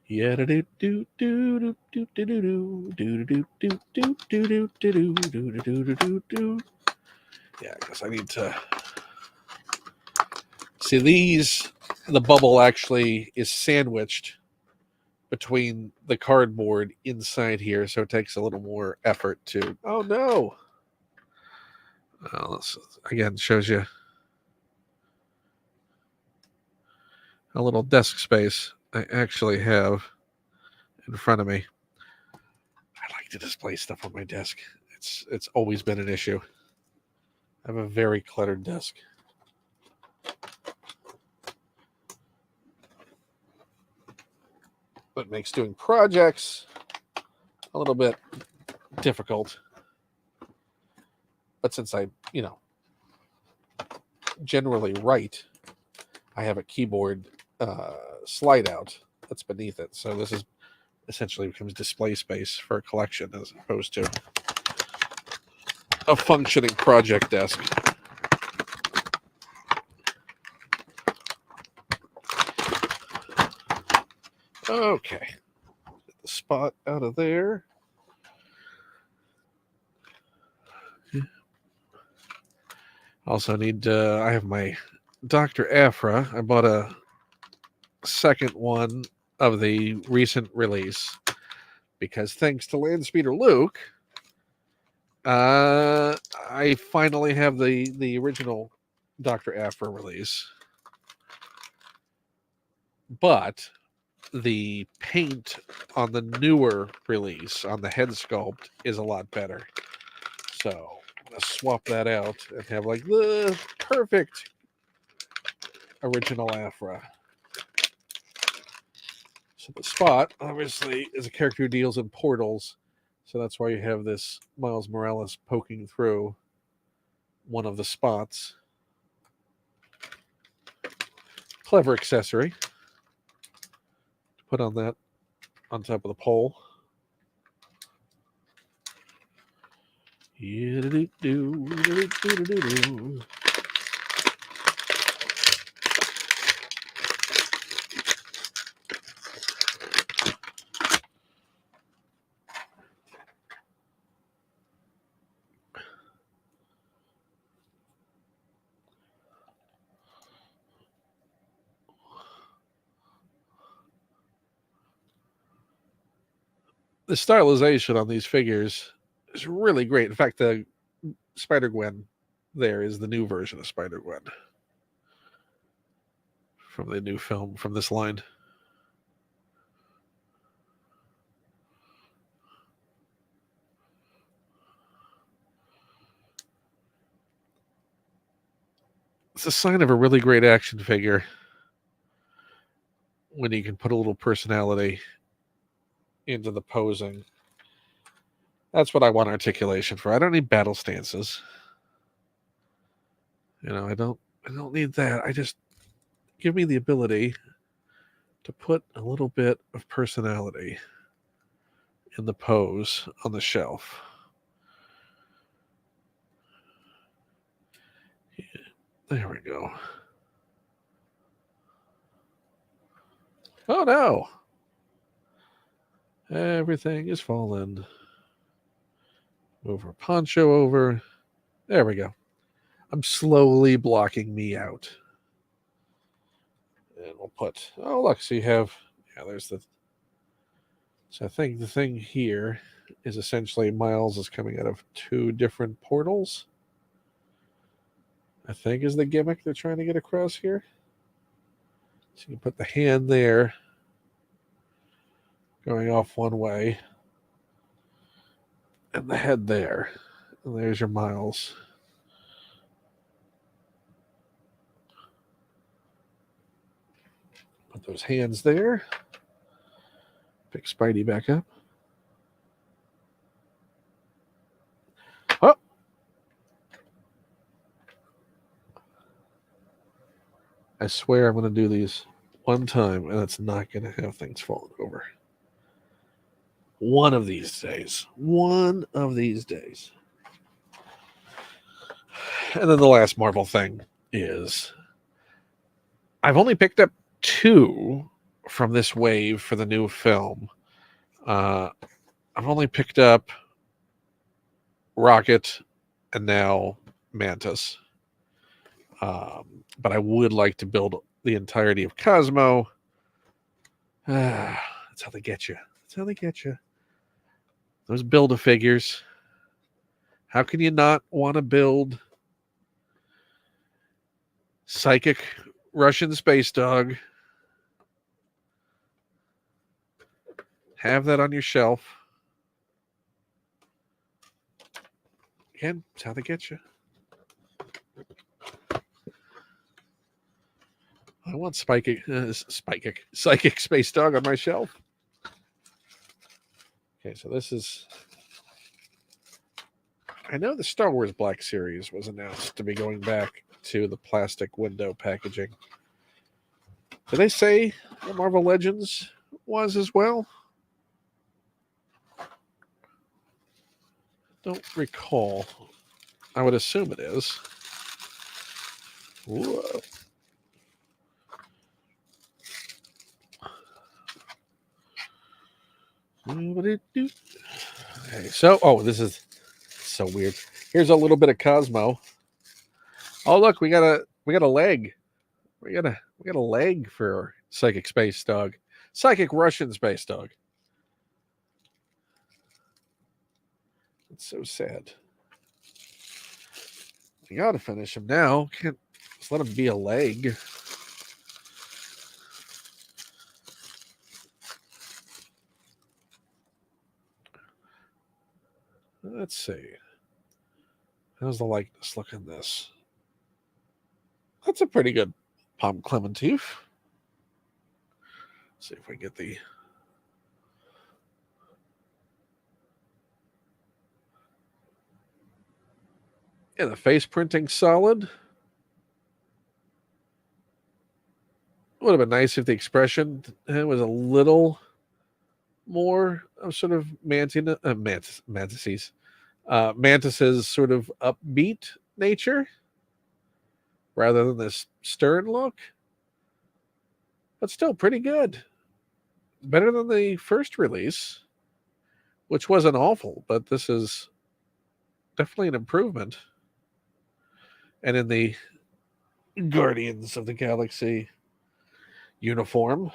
Yeah, do do do do do do do do do do do do do do do do do do. Yeah, I guess I need to see these. The bubble actually is sandwiched between the cardboard inside here, so it takes a little more effort to. Oh no! Well, this again shows you a little desk space I actually have in front of me. I like to display stuff on my desk. It's always been an issue. I have a very cluttered desk. But makes doing projects a little bit difficult. But since I, generally write, I have a keyboard slide out that's beneath it. So this is essentially becomes display space for a collection as opposed to a functioning project desk. Okay. Get the Spot out of there. Also need I have my Dr. Aphra. I bought a second one of the recent release because thanks to Landspeeder Luke, I finally have the original Dr. Aphra release. But the paint on the newer release on the head sculpt is a lot better. So I'm gonna swap that out and have like the perfect original Aphra. So the Spot obviously is a character who deals in portals, so that's why you have this Miles Morales poking through one of the spots. Clever accessory to put on that on top of the pole. The stylization on these figures is really great. In fact, the Spider-Gwen there is the new version of Spider-Gwen from the new film from this line. It's a sign of a really great action figure when you can put a little personality into the posing. That's what I want articulation for. I don't need battle stances. I don't need that. I just give me the ability to put a little bit of personality in the pose on the shelf. Yeah, there we go. Oh no! Everything is falling. Move our poncho over. There we go. I'm slowly blocking me out. And we'll put, oh, look, so you have, there's the, so I think the thing here is essentially Miles is coming out of two different portals. I think is the gimmick they're trying to get across here. So you can put the hand there, going off one way, and the head there. And there's your Miles. Put those hands there. Pick Spidey back up. Oh! I swear I'm going to do these one time, and it's not going to have things falling over. One of these days. One of these days. And then the last Marvel thing is I've only picked up 2 from this wave for the new film. I've only picked up Rocket and now Mantis. But I would like to build the entirety of Cosmo. That's how they get you. That's how they get you. Those Build-A-Figures. How can you not want to build Psychic Russian Space Dog? Have that on your shelf. Again, that's how they get you. I want Psychic Space Dog on my shelf. Okay, so this is... I know the Star Wars Black Series was announced to be going back to the plastic window packaging. Did they say what Marvel Legends was as well? Don't recall. I would assume it is. Whoa. Okay, so this is so weird. Here's a little bit of Cosmo. Oh, look, we got a leg. We got a leg for Psychic Space Dog. Psychic Russian Space Dog. It's so sad. You gotta finish him now. Can't just let him be a leg. Let's see. How's the likeness look in this? That's a pretty good Palm Clementif. See if we get the... Yeah, the face printing solid. Would have been nice if the expression was a little more of sort of Mantis's sort of upbeat nature rather than this stern look. But still pretty good. Better than the first release, which wasn't awful, but this is definitely an improvement. And in the Guardians of the Galaxy uniform,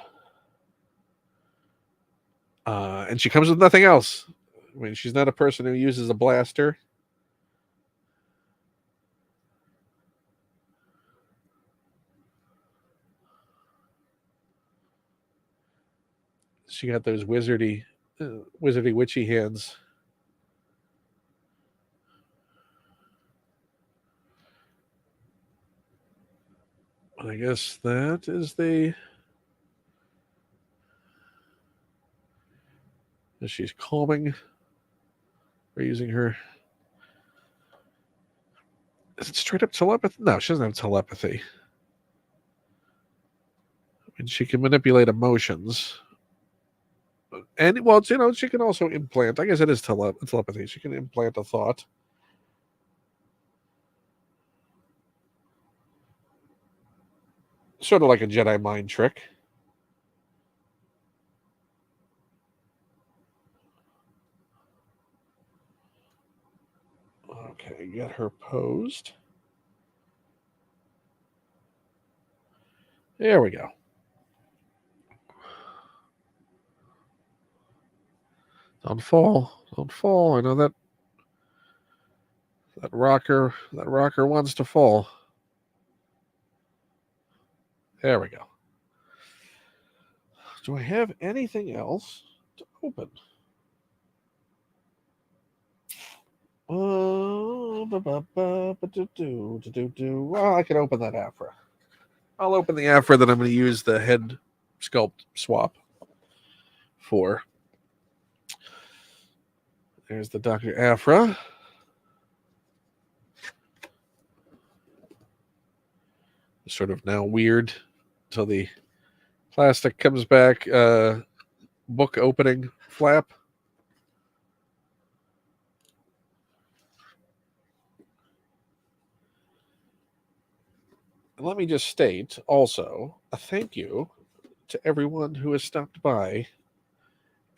and she comes with nothing else. I mean, she's not a person who uses a blaster. She got those wizardy witchy hands. I guess that is the... She's calming or using her... Is it straight up telepathy? No, she doesn't have telepathy. I mean, she can manipulate emotions. And, well, she can also implant. I guess it is telepathy. She can implant a thought. Sort of like a Jedi mind trick. Okay, get her posed. There we go. Don't fall. Don't fall. I know that rocker wants to fall. There we go. Do I have anything else to open? Well, I can open that Afra. I'll open the Afra that I'm going to use the head sculpt swap for. There's the Dr. Afra. Sort of now weird until the plastic comes back. Book opening flap. And let me just state also a thank you to everyone who has stopped by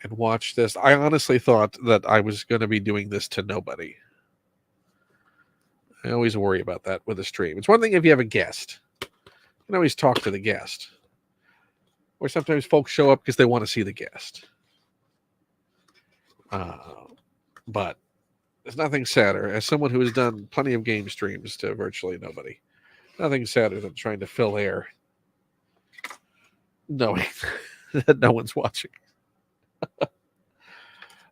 and watched this. I honestly thought that I was going to be doing this to nobody. I always worry about that with a stream. It's one thing if you have a guest. You can always talk to the guest. Or sometimes folks show up because they want to see the guest. But there's nothing sadder, as someone who has done plenty of game streams to virtually nobody, nothing sadder than trying to fill air knowing that no one's watching.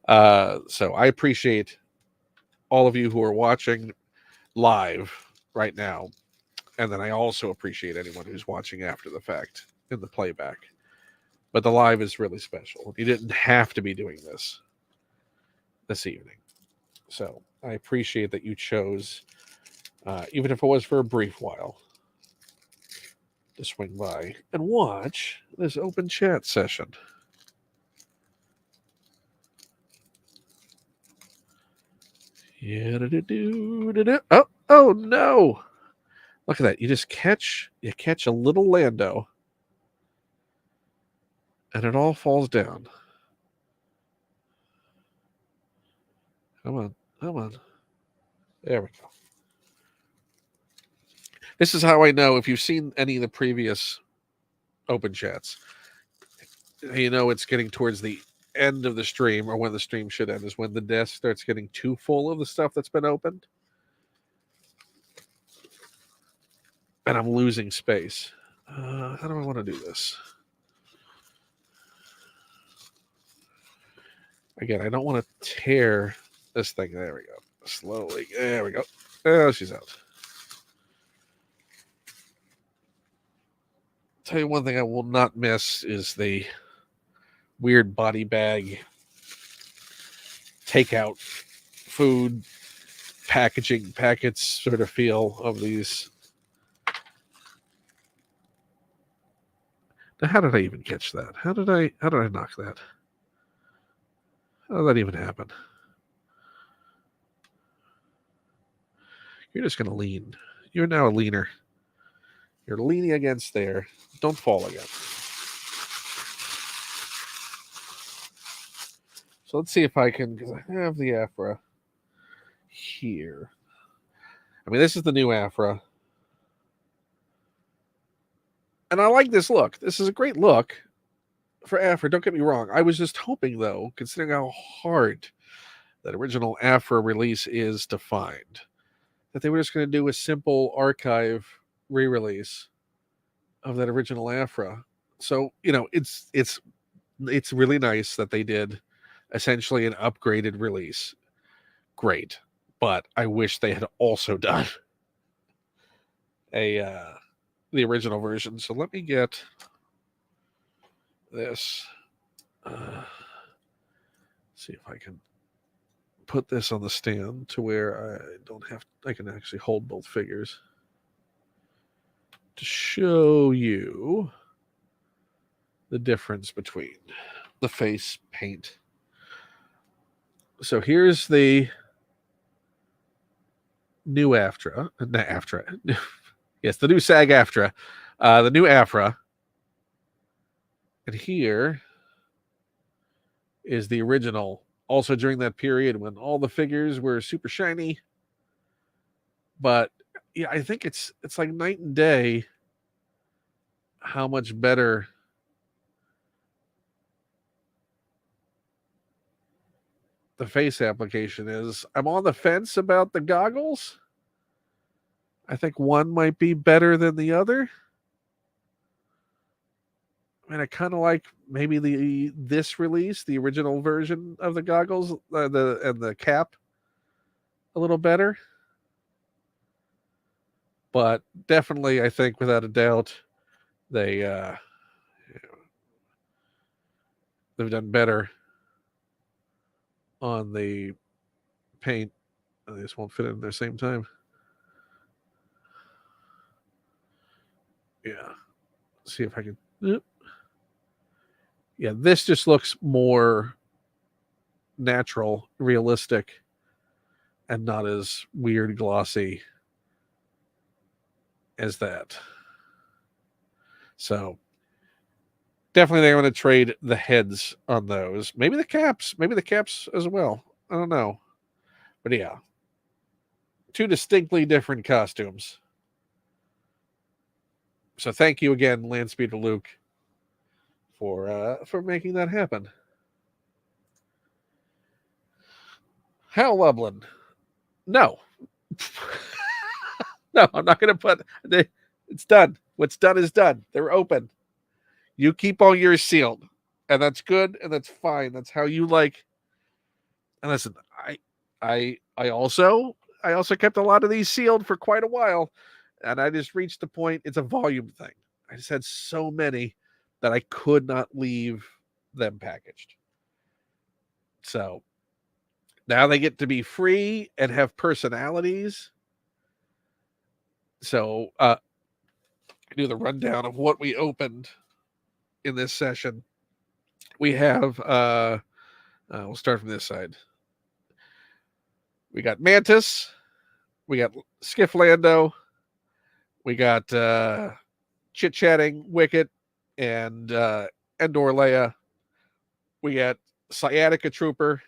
So I appreciate all of you who are watching live right now. And then I also appreciate anyone who's watching after the fact in the playback. But the live is really special. You didn't have to be doing this evening. So I appreciate that you chose, even if it was for a brief while, to swing by and watch this open chat session. Yeah, oh no! Look at that. You catch a little Lando, and it all falls down. Come on. There we go. This is how I know if you've seen any of the previous open chats. You know it's getting towards the end of the stream, or when the stream should end, is when the desk starts getting too full of the stuff that's been opened. And I'm losing space. How do I want to do this? Again, I don't want to tear this thing. There we go. Slowly. There we go. Oh, she's out. Tell you one thing I will not miss is the weird body bag takeout food packaging packets sort of feel of these. Now, how did I even catch that? How did I knock that? How did that even happen? You're just going to lean. You're now a leaner. You're leaning against there. Don't fall again. So let's see if I can, because I have the Afra here. I mean, this is the new Afra. And I like this look. This is a great look for Afra. Don't get me wrong. I was just hoping, though, considering how hard that original Afra release is to find, that they were just going to do a simple archive re-release of that original Afra. So, it's really nice that they did essentially an upgraded release. Great. But I wish they had also done the original version. So let me get this. See if I can put this on the stand to where I can actually hold both figures to show you the difference between the face paint. So here's the new Afra. Yes, the new SAG-AFTRA. The new Afra. And here is the original. Also during that period when all the figures were super shiny. But yeah, I think it's like night and day how much better the face application is. I'm on the fence about the goggles. I think one might be better than the other. and I kind of like maybe this release, the original version of the goggles, the cap, a little better. But definitely, I think without a doubt, they've done better on the paint. They just won't fit in at the same time. Yeah. Let's see if I can. Yeah, this just looks more natural, realistic, and not as weird glossy as that. So definitely they want to trade the heads on those. Maybe the caps as well. I don't know. But yeah. Two distinctly different costumes. So thank you again, Landspeeder Luke, for making that happen. Hal Lublin. No. No, I'm not going to put. It's done. What's done is done. They're open. You keep all yours sealed, and that's good, and that's fine. That's how you like. And listen, I also kept a lot of these sealed for quite a while, and I just reached the point. It's a volume thing. I just had so many that I could not leave them packaged. So now they get to be free and have personalities. So I do the rundown of what we opened in this session. We have we'll start from this side. We got Mantis, we got Skiff Lando, we got Chit Chatting Wicket and Endor Leia. We got Sciatica Trooper.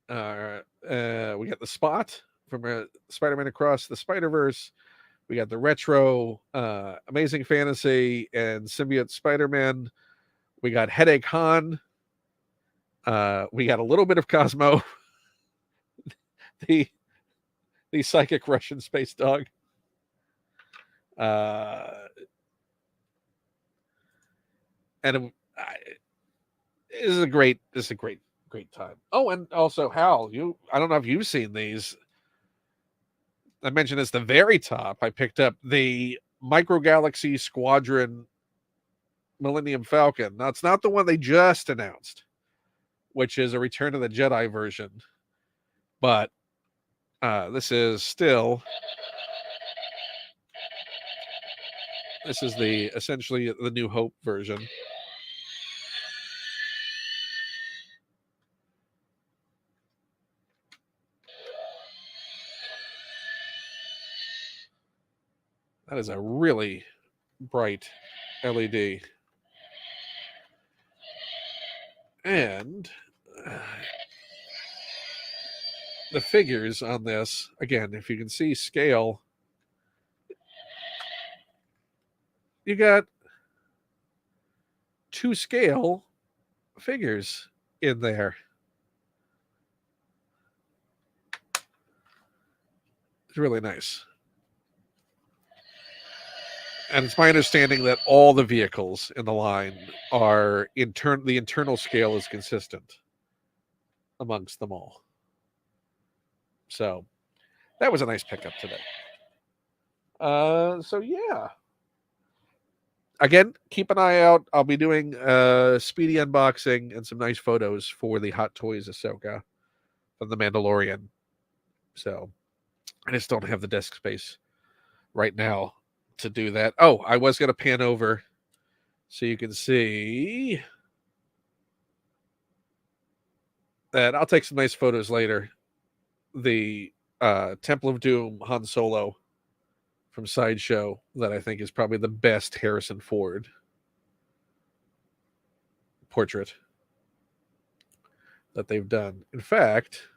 We got the Spot from Spider-Man Across the Spider-Verse. We got the retro Amazing Fantasy and Symbiote Spider-Man. We got Headache Han. We got a little bit of Cosmo. the psychic Russian space dog. And this is a great time. Oh, and also Hal, I don't know if you've seen these. I mentioned this at the very top. I picked up the Micro Galaxy Squadron Millennium Falcon. Now, it's not the one they just announced, which is a Return of the Jedi version. But this is still... This is essentially the New Hope version. That is a really bright LED. And the figures on this, again, if you can see scale, you got 2 scale figures in there. It's really nice. And it's my understanding that all the vehicles in the line are the internal scale is consistent amongst them all. So that was a nice pickup today. So yeah. Again, keep an eye out. I'll be doing speedy unboxing and some nice photos for the Hot Toys Ahsoka from The Mandalorian. So I just don't have the desk space right now to do that. Oh, I was going to pan over so you can see that. I'll take some nice photos later. The Temple of Doom Han Solo from Sideshow that I think is probably the best Harrison Ford portrait that they've done. In fact,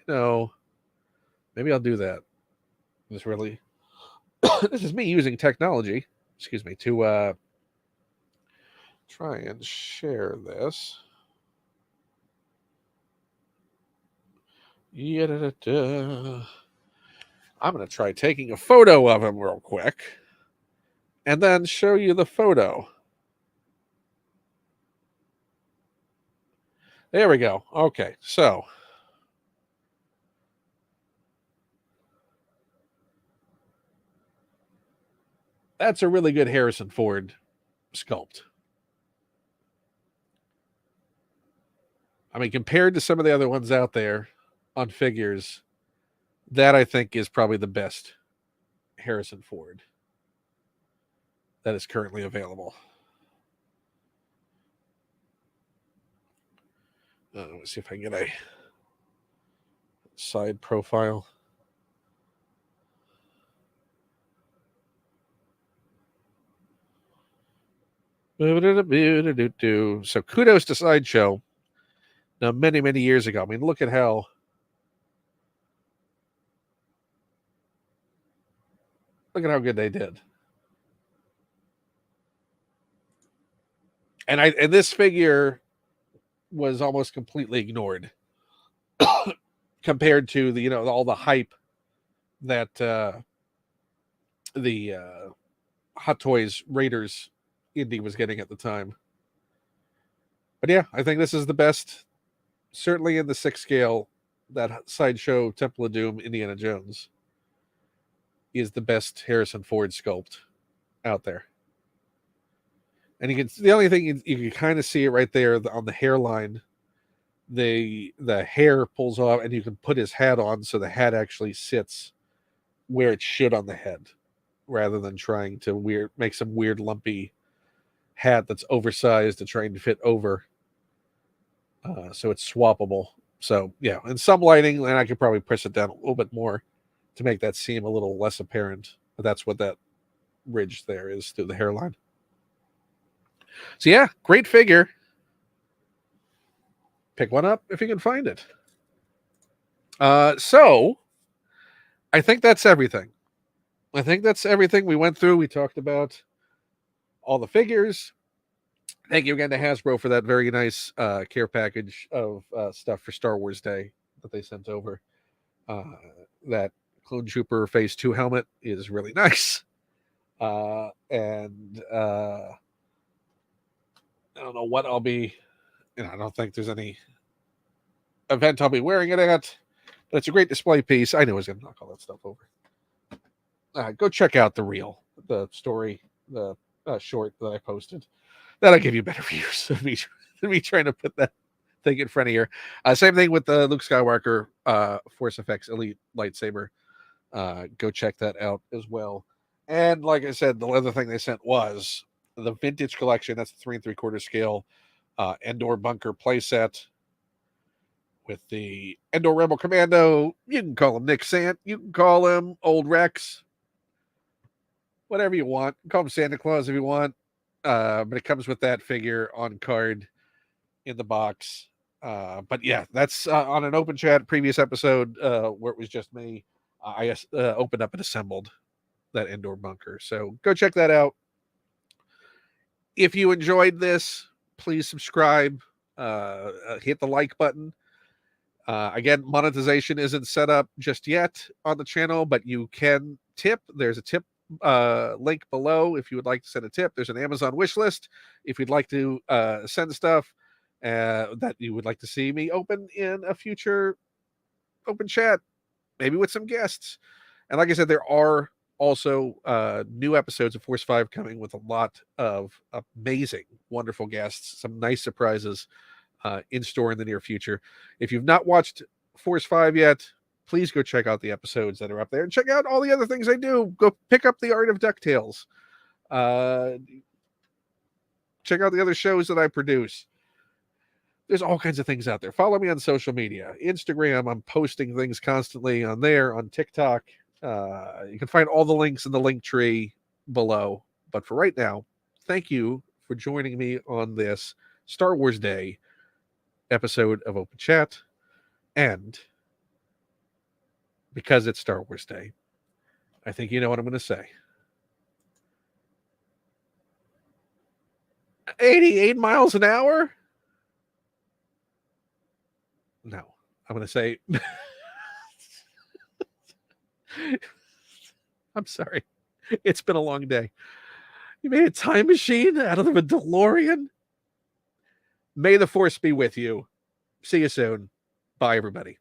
maybe I'll do that. This really, this is me using technology, to try and share this. I'm going to try taking a photo of him real quick and then show you the photo. There we go. Okay, so that's a really good Harrison Ford sculpt. I mean, compared to some of the other ones out there on figures, that I think is probably the best Harrison Ford that is currently available. Let's see if I can get a side profile. So kudos to Sideshow. Now, many, many years ago. I mean, look at how good they did. And this figure was almost completely ignored compared to the all the hype that the Hot Toys Raiders indie was getting at the time. But yeah, I think this is the best, certainly in the 6 scale. That Sideshow Temple of Doom Indiana Jones is the best Harrison Ford sculpt out there. And the only thing you can kind of see it right there on the hairline. The hair pulls off, and you can put his hat on, so the hat actually sits where it should on the head, rather than trying to make some weird lumpy hat that's oversized and trying to fit over. So it's swappable. So yeah, in some lighting, and I could probably push it down a little bit more to make that seem a little less apparent. But that's what that ridge there is through the hairline. So yeah, great figure. Pick one up if you can find it. So I think that's everything. We went through. We talked about all the figures. Thank you again to Hasbro for that very nice care package of stuff for Star Wars Day that they sent over. That Clone Trooper Phase 2 helmet is really nice. And I don't know what I'll be, I don't think there's any event I'll be wearing it at, but it's a great display piece. I knew I was going to knock all that stuff over. Go check out the story, the short that I posted. That'll give you better views of me trying to put that thing in front of here. Same thing with the Luke Skywalker Force Effects Elite lightsaber. Go check that out as well. And like I said, the other thing they sent was the vintage collection. That's the 3 3/4 scale Endor bunker playset with the Endor Rebel Commando. You can call him Nick Sant. You can call him Old Rex. Whatever you want. Call him Santa Claus if you want. But it comes with that figure on card in the box. But yeah, that's on an open chat previous episode where it was just me. I opened up and assembled that Endor bunker. So go check that out. If you enjoyed this, please subscribe. Hit the like button. Again, monetization isn't set up just yet on the channel, but you can tip. There's a tip link below if you would like to send a tip. There's an Amazon wish list if you'd like to send stuff that you would like to see me open in a future open chat, maybe with some guests. And like I said, there are also new episodes of Force 5 coming with a lot of amazing, wonderful guests, some nice surprises in store in the near future. If you've not watched Force 5 yet, please go check out the episodes that are up there and check out all the other things I do. Go pick up The Art of DuckTales. Check out the other shows that I produce. There's all kinds of things out there. Follow me on social media. Instagram, I'm posting things constantly on there, on TikTok. You can find all the links in the link tree below. But for right now, thank you for joining me on this Star Wars Day episode of Open Chat. And because it's Star Wars Day, I think you know what I'm going to say. 88 miles an hour? No, I'm going to say... I'm sorry. It's been a long day. You made a time machine out of a DeLorean. May the force be with you. See you soon. Bye, everybody.